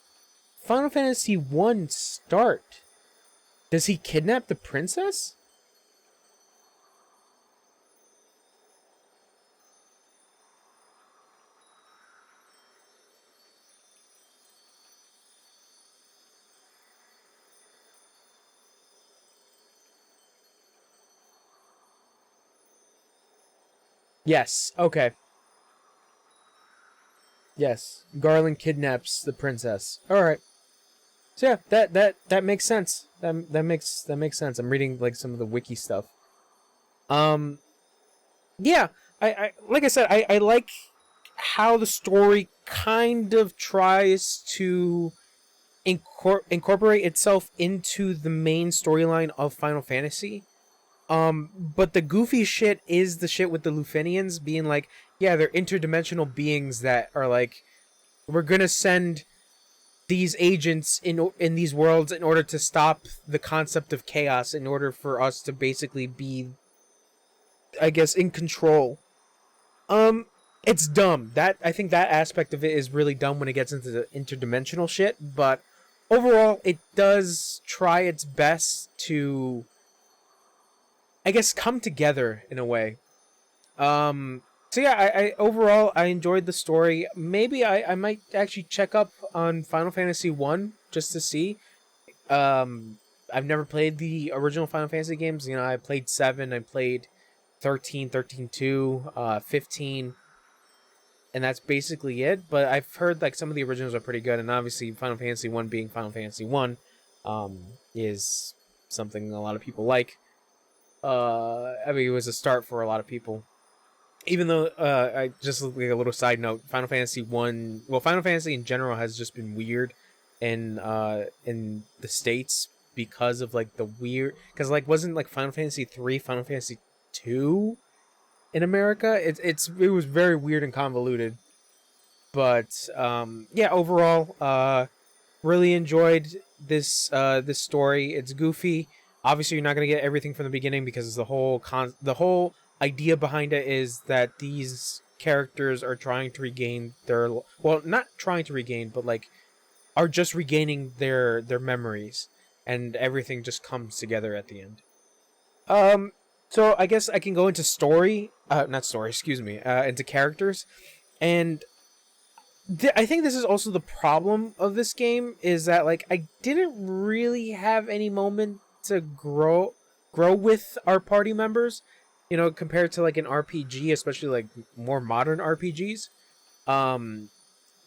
Final Fantasy 1 start? Does he kidnap the princess? Yes, okay. Yes, Garland kidnaps the princess. All right. So yeah, that makes sense. That makes sense. I'm reading like some of the wiki stuff. Yeah, I like I said, I like how the story kind of tries to incorporate itself into the main storyline of Final Fantasy. But the goofy shit is the shit with the Lufenians being like, yeah, they're interdimensional beings that are like, we're gonna send these agents in these worlds in order to stop the concept of chaos, in order for us to basically be, I guess, in control. It's dumb. I think that aspect of it is really dumb when it gets into the interdimensional shit, but overall, it does try its best to, I guess, come together in a way. So yeah, I overall, I enjoyed the story. Maybe I might actually check up on Final Fantasy 1 just to see. I've never played the original Final Fantasy games. You know, I played 7, I played 13, 13-2, 15, and that's basically it. But I've heard like some of the originals are pretty good, and obviously Final Fantasy 1 being Final Fantasy 1 is something a lot of people like. I mean, it was a start for a lot of people. Even though, I just like a little side note, Final Fantasy 1, well, Final Fantasy in general has just been weird in the States because of like the weird, because like wasn't like Final Fantasy 3, Final Fantasy 2 in America? It was very weird and convoluted. But yeah, overall, really enjoyed this this story. It's goofy. Obviously, you're not gonna get everything from the beginning because the whole idea behind it is that these characters are trying to regain their, well, not trying to regain, but like are just regaining their memories, and everything just comes together at the end. So I guess I can go into into characters, and I think this is also the problem of this game, is that like I didn't really have any moment to grow with our party members, you know, compared to like an RPG, especially like more modern RPGs,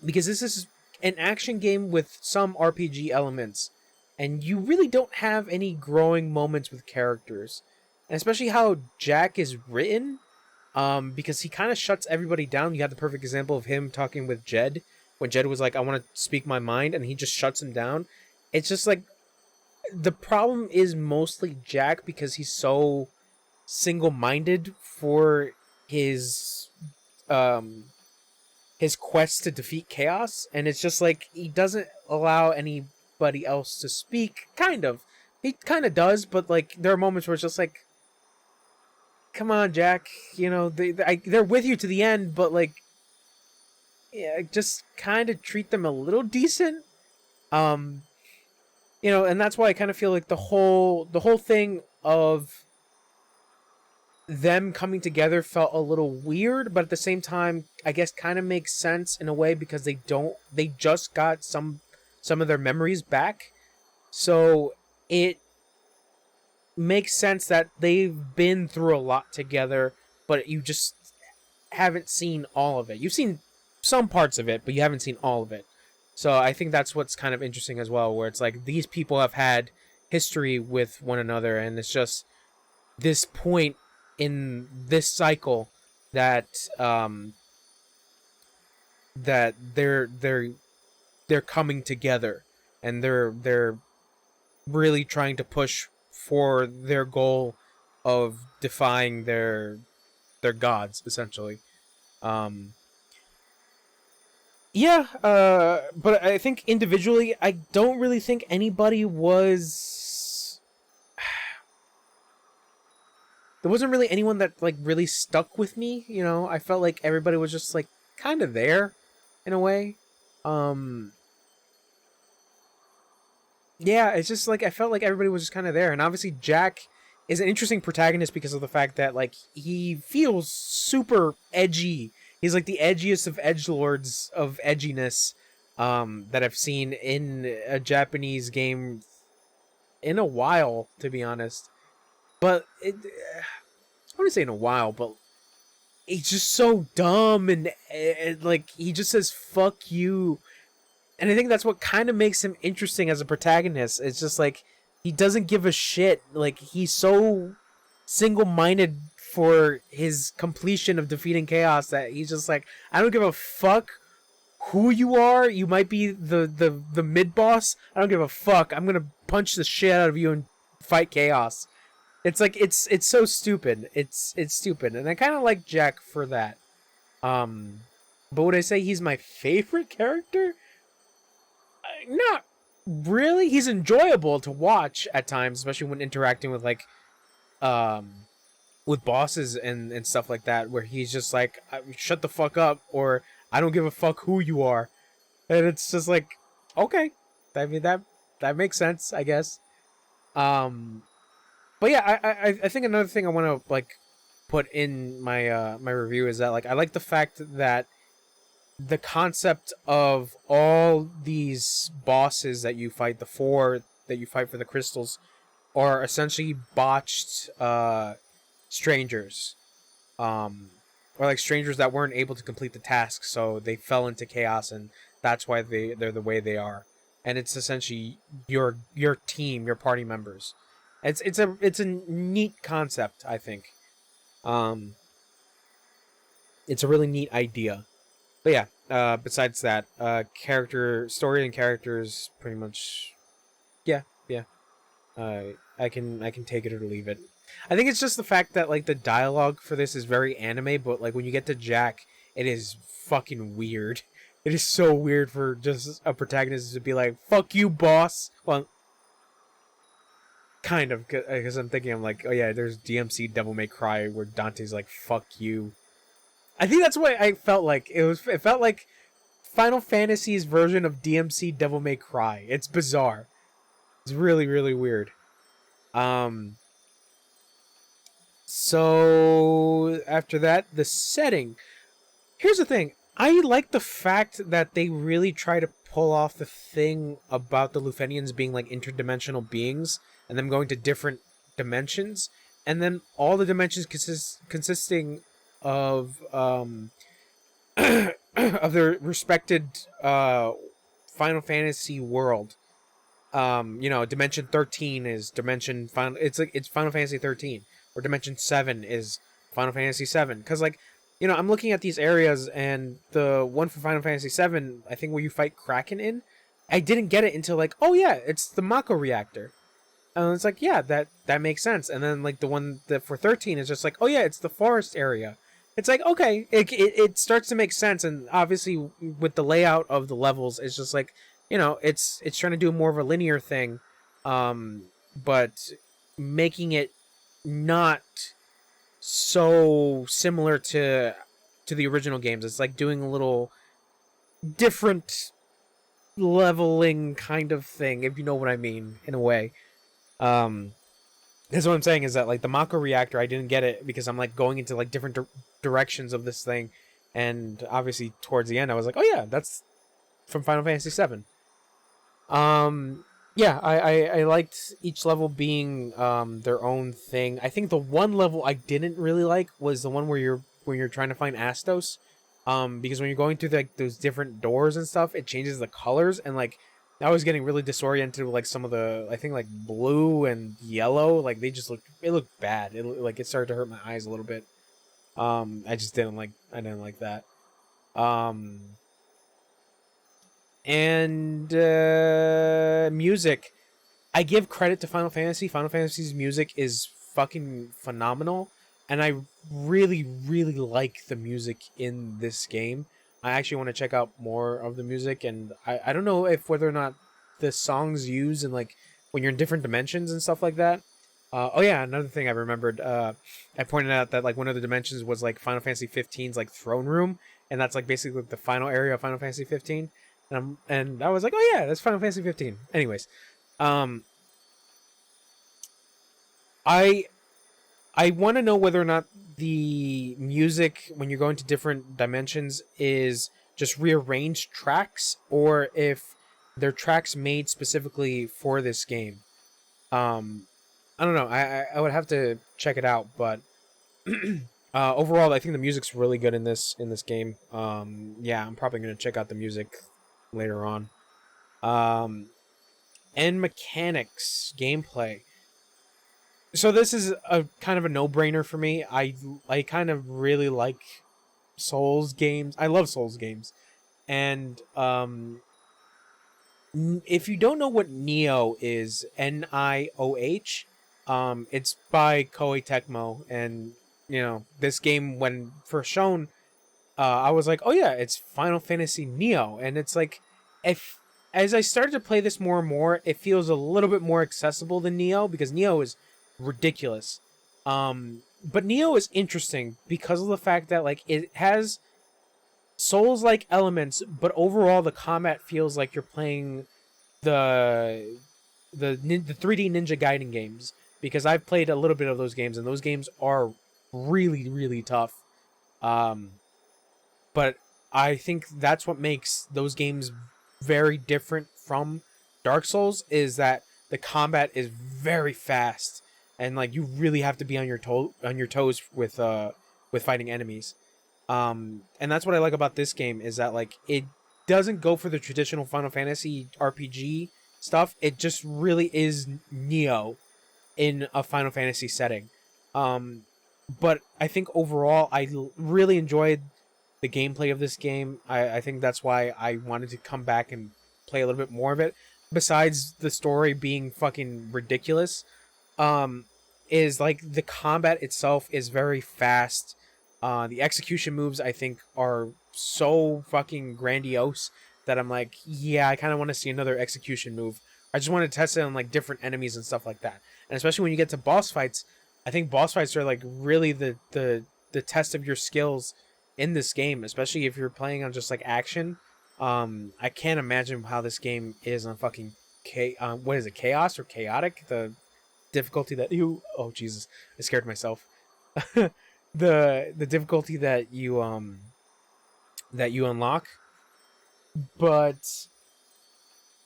because this is an action game with some RPG elements, and you really don't have any growing moments with characters, and especially how Jack is written, because he kind of shuts everybody down. You have the perfect example of him talking with Jed, when Jed was like, I want to speak my mind, and he just shuts him down. It's just like, the problem is mostly Jack, because he's so single-minded for his quest to defeat chaos, and it's just like he doesn't allow anybody else to speak. He kind of does, but like there are moments where it's just like, come on, Jack, you know, they're with you to the end, but like, yeah, just kind of treat them a little decent. You know, and that's why I kind of feel like the whole thing of them coming together felt a little weird, but at the same time, I guess kind of makes sense in a way because they just got some of their memories back. So it makes sense that they've been through a lot together, but you just haven't seen all of it. You've seen some parts of it, but you haven't seen all of it. So I think that's what's kind of interesting as well, where it's like these people have had history with one another, and it's just this point in this cycle that that they're coming together, and they're really trying to push for their goal of defying their gods, essentially. Yeah, but I think individually, I don't really think anybody was... There wasn't really anyone that, like, really stuck with me, you know? I felt like everybody was just, like, kind of there, in a way. Yeah, it's just, like, I felt like everybody was just kind of there, and obviously Jack is an interesting protagonist because of the fact that, like, he feels super edgy. He's like the edgiest of edgelords of edginess that I've seen in a Japanese game in a while, to be honest. But I wouldn't say in a while, but he's just so dumb and like he just says "fuck you," and I think that's what kind of makes him interesting as a protagonist. It's just like he doesn't give a shit. Like he's so single-minded for his completion of defeating Chaos that he's just like, I don't give a fuck who you are. You might be the mid-boss. I don't give a fuck. I'm gonna punch the shit out of you and fight Chaos. It's like it's so stupid. It's stupid, and I kind of like Jack for that. But would I say he's my favorite character? Not really. He's enjoyable to watch at times, especially when interacting with like with bosses and stuff like that, where he's just like, shut the fuck up, or I don't give a fuck who you are. And it's just like, okay. I mean, that makes sense, I guess. But yeah, I think another thing I want to like put in my my review is that like I like the fact that the concept of all these bosses that you fight, the 4 that you fight for the crystals, are essentially botched strangers, or like strangers that weren't able to complete the task, so they fell into Chaos, and that's why they're the way they are. And it's essentially your team, your party members. It's a neat concept, I think. It's a really neat idea. But yeah, besides that, story and characters, pretty much, yeah. I can take it or leave it. I think it's just the fact that like the dialogue for this is very anime, but like when you get to Jack, it is fucking weird. It is so weird for just a protagonist to be like, "Fuck you, boss." Well, kind of, because I'm thinking, I'm like, oh yeah, there's DMC Devil May Cry where Dante's like, "Fuck you." I think that's what I felt like. It felt like Final Fantasy's version of DMC Devil May Cry. It's bizarre. It's really, really weird. So after that, the setting. Here's the thing. I like the fact that they really try to pull off the thing about the Lufenians being like interdimensional beings and them going to different dimensions, and then all the dimensions consisting of of their respected Final Fantasy world. You know, Dimension 13 is Dimension Final. It's Final Fantasy 13, or Dimension 7 is Final Fantasy 7. Because like, you know, I'm looking at these areas, and the one for Final Fantasy 7, I think where you fight Kraken in, I didn't get it until like, oh yeah, it's the Mako reactor. And it's like, yeah, that makes sense. And then like the one that for 13 is just like, oh yeah, it's the forest area. It's like, okay, it starts to make sense, and obviously with the layout of the levels, it's just like, you know, it's trying to do more of a linear thing, but making it not so similar to the original games. It's like doing a little different leveling kind of thing, if you know what I mean, in a way. And That's what I'm saying, is that like the Mako reactor, I didn't get it because I'm like going into like different directions of this thing, and obviously towards the end I was like, oh yeah, that's from Final Fantasy VII. Yeah, I liked each level being their own thing. I think the one level I didn't really like was the one where you're trying to find Astos, because when you're going through like those different doors and stuff, it changes the colors, and like I was getting really disoriented with like some of the, I think like blue and yellow, like they just looked bad. It started to hurt my eyes a little bit. I didn't like that. And music, I give credit to Final Fantasy. Final Fantasy's music is fucking phenomenal, and I really like the music in this game. I actually want to check out more of the music, and I don't know if whether or not the songs used in like when you're in different dimensions and stuff like that. Oh yeah, another thing I remembered, I pointed out that like one of the dimensions was like Final Fantasy 15's like throne room, and that's like basically the final area of Final Fantasy 15. And I was like, oh yeah, that's Final Fantasy 15. Anyways, I want to know whether or not the music when you're going to different dimensions is just rearranged tracks, or if they're tracks made specifically for this game. I don't know. I would have to check it out, but overall, I think the music's really good in this game. Yeah, I'm probably gonna check out the music later on. And mechanics, gameplay. So this is a kind of a no-brainer for me. I kind of really like Souls games. I love Souls games. And if you don't know what Nioh is, Nioh, it's by Koei Tecmo, and you know, this game when first shown, I was like, oh yeah, it's Final Fantasy Nioh, and it's like, if as I started to play this more and more, it feels a little bit more accessible than Nioh, because Nioh is ridiculous. But Nioh is interesting because of the fact that like it has Souls-like elements, but overall the combat feels like you're playing the 3D Ninja Gaiden games, because I've played a little bit of those games, and those games are really tough. But I think that's what makes those games very different from Dark Souls, is that the combat is very fast, and like you really have to be on your toes with fighting enemies. And that's what I like about this game, is that like it doesn't go for the traditional Final Fantasy RPG stuff. It just really is Nioh in a Final Fantasy setting. But I think overall I really enjoyed the gameplay of this game. I think that's why I wanted to come back and play a little bit more of it. Besides the story being fucking ridiculous, is like the combat itself is very fast. The execution moves, I think, are so fucking grandiose that I'm like, yeah, I kind of want to see another execution move. I just want to test it on like different enemies and stuff like that. And especially when you get to boss fights, I think boss fights are like really the test of your skills in this game, especially if you're playing on just like action. I can't imagine how this game is on fucking what is it, chaos or chaotic? The difficulty that you, oh Jesus, I scared myself. the difficulty that you unlock. But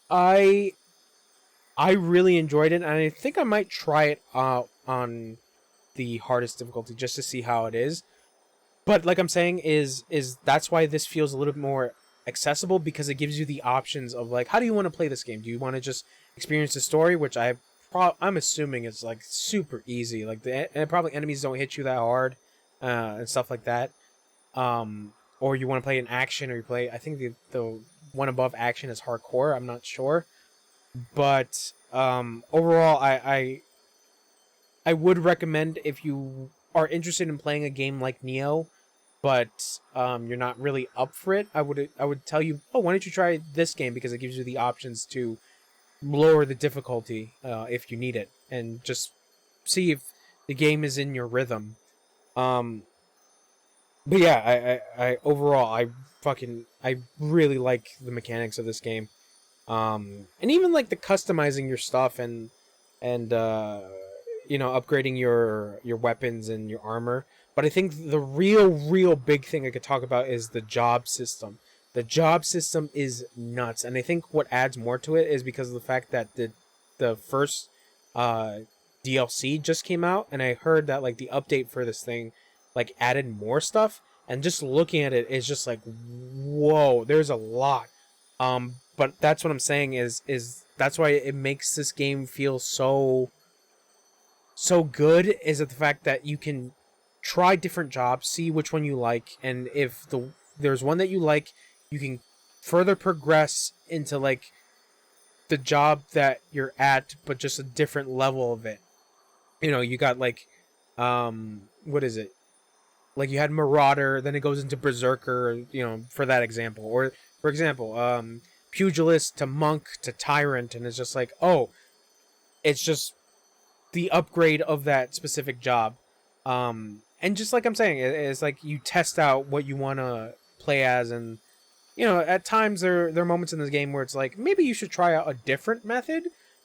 I really enjoyed it, and I think I might try it on the hardest difficulty just to see how it is. But like I'm saying, is that's why this feels a little bit more accessible, because it gives you the options of like, how do you want to play this game? Do you want to just experience the story, which I'm assuming is like super easy, like and probably enemies don't hit you that hard, and stuff like that. Or you want to play an action, or you play, I think the one above action is hardcore. I'm not sure, but overall, I would recommend, if you are interested in playing a game like Nioh, but you're not really up for it, I would tell you, oh, why don't you try this game, because it gives you the options to lower the difficulty if you need it, and just see if the game is in your rhythm. But yeah, I overall, I really like the mechanics of this game. And even like the customizing your stuff and upgrading your weapons and your armor. But I think the real big thing I could talk about is the job system. The job system is nuts, and I think what adds more to it is because of the fact that the first DLC just came out, and I heard that like the update for this thing like added more stuff, and just looking at it is just like, whoa, there's a lot. But that's what I'm saying is that's why it makes this game feel so good, is that the fact that you can try different jobs, see which one you like, and if there's one that you like, you can further progress into like the job that you're at, but just a different level of it. You got like what is it? Like you had Marauder, then it goes into Berserker, for that example. Or for example, Pugilist to Monk to Tyrant, and it's just like, oh, it's just the upgrade of that specific job. And just like I'm saying, it's like you test out what you want to play as, and at times there are moments in this game where it's like, maybe you should try out a different method,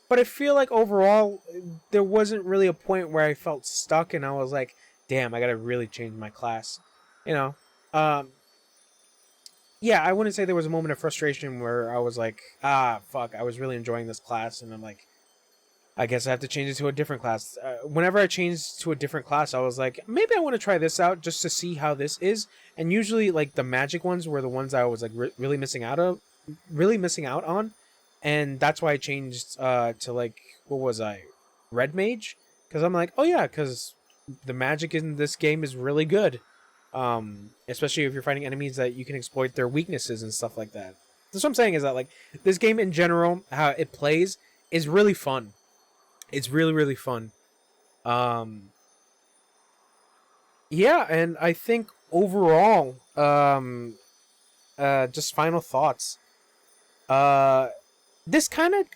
but I feel like overall there wasn't really a point where I felt stuck and I was like, damn, I gotta really change my class. Yeah, I wouldn't say there was a moment of frustration where I was like, fuck, I was really enjoying this class, and I'm like, I guess I have to change it to a different class. Whenever I changed to a different class, I was like, maybe I want to try this out just to see how this is. And usually, like, the magic ones were the ones I was like really missing out on, and that's why I changed to like, what was I, Red Mage? Because I'm like, oh yeah, because the magic in this game is really good, especially if you're fighting enemies that you can exploit their weaknesses and stuff like that. That's what I'm saying, is that like this game in general, how it plays is really fun. It's really fun. Yeah, and I think overall, just final thoughts. This kind of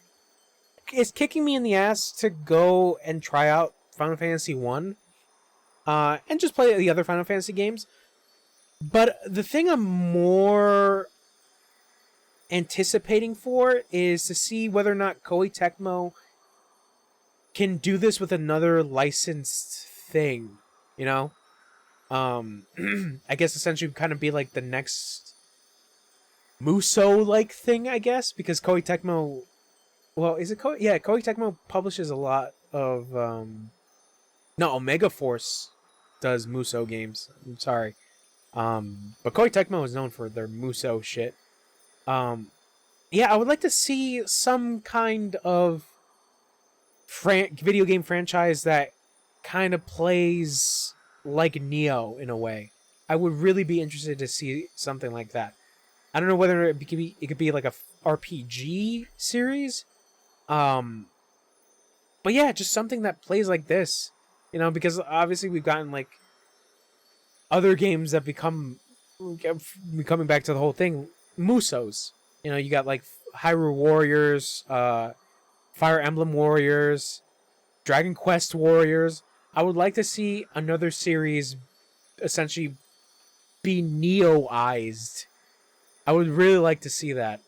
is kicking me in the ass to go and try out Final Fantasy 1. And just play the other Final Fantasy games. But the thing I'm more anticipating for is to see whether or not Koei Tecmo can do this with another licensed thing, I guess essentially kind of be like the next Musou-like thing, I guess, because Koei Tecmo, well, is it Koei? Yeah, Koei Tecmo publishes a lot of, no, Omega Force does Musou games, I'm sorry, but Koei Tecmo is known for their Musou shit. Yeah, I would like to see some kind of video game franchise that kind of plays like Nioh in a way. I would really be interested to see something like that. I don't know whether it could be like a RPG series, but yeah, just something that plays like this, because obviously we've gotten like other games that coming back to the whole thing, Musous. You got like Hyrule Warriors, Fire Emblem Warriors, Dragon Quest Warriors. I would like to see another series essentially be Nioh-ized. I would really like to see that.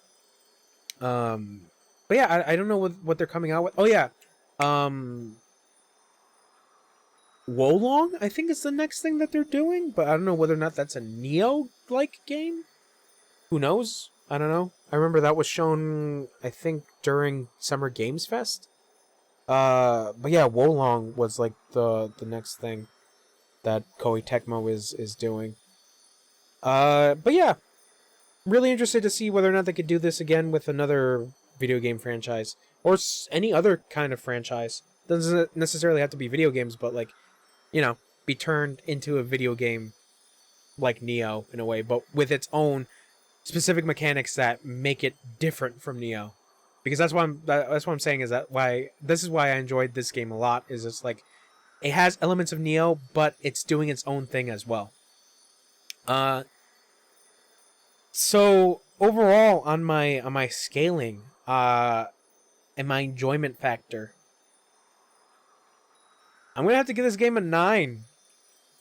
But yeah, I don't know what they're coming out with. Oh yeah, Wolong, I think is the next thing that they're doing, but I don't know whether or not that's a Nioh-like game. Who knows? I don't know. I remember that was shown, I think, during Summer Games Fest. But yeah, Wolong was like the next thing that Koei Tecmo is doing. But yeah, really interested to see whether or not they could do this again with another video game franchise or any other kind of franchise. Doesn't necessarily have to be video games, but like, be turned into a video game like Nioh in a way, but with its own specific mechanics that make it different from Nioh. Because that's what I'm saying, is that this is why I enjoyed this game a lot, is it's like it has elements of Nioh, but it's doing its own thing as well. So overall on my scaling, and my enjoyment factor, I'm gonna have to give this game a 9.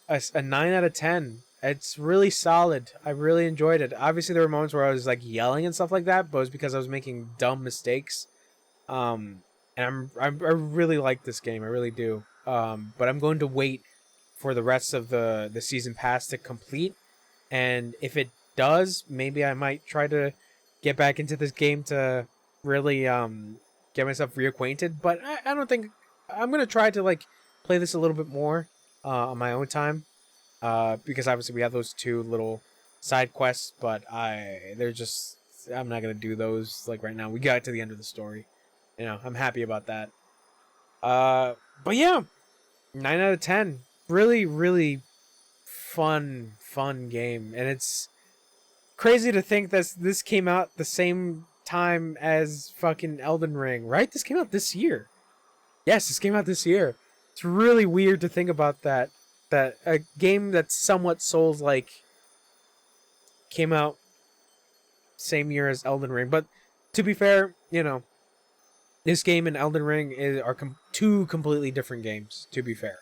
A 9 out of 10. It's really solid. I really enjoyed it. Obviously, there were moments where I was like yelling and stuff like that, but it was because I was making dumb mistakes. And I really like this game. I really do. but I'm going to wait for the rest of the season pass to complete, and if it does, maybe I might try to get back into this game to really get myself reacquainted. But I don't think I'm gonna try to like play this a little bit more on my own time, because obviously we have those 2 little side quests, but I'm not gonna do those like right now. We got to the end of the story, you know. I'm happy about that. But yeah, 9 out of 10. Really, really fun game, and it's crazy to think that this came out the same time as fucking Elden Ring, right? This came out this year. Yes, this came out this year. It's really weird to think about that a game that's somewhat Souls-like came out same year as Elden Ring. But to be fair, you know, this game and Elden Ring are 2 completely different games, to be fair.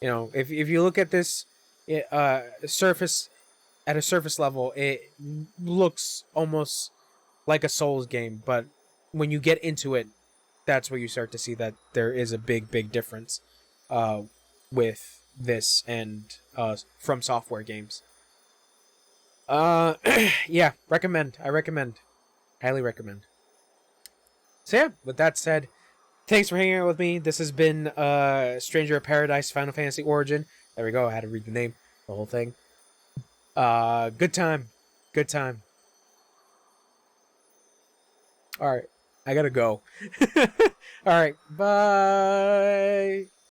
You know, if you look at this surface level, it looks almost like a Souls game, but when you get into it, that's where you start to see that there is a big difference with this and From Software games. Yeah, I recommend. Highly recommend. So yeah, with that said, thanks for hanging out with me. This has been Stranger of Paradise Final Fantasy Origin. There we go, I had to read the name, the whole thing. Good time. Alright, I gotta go. Alright, bye.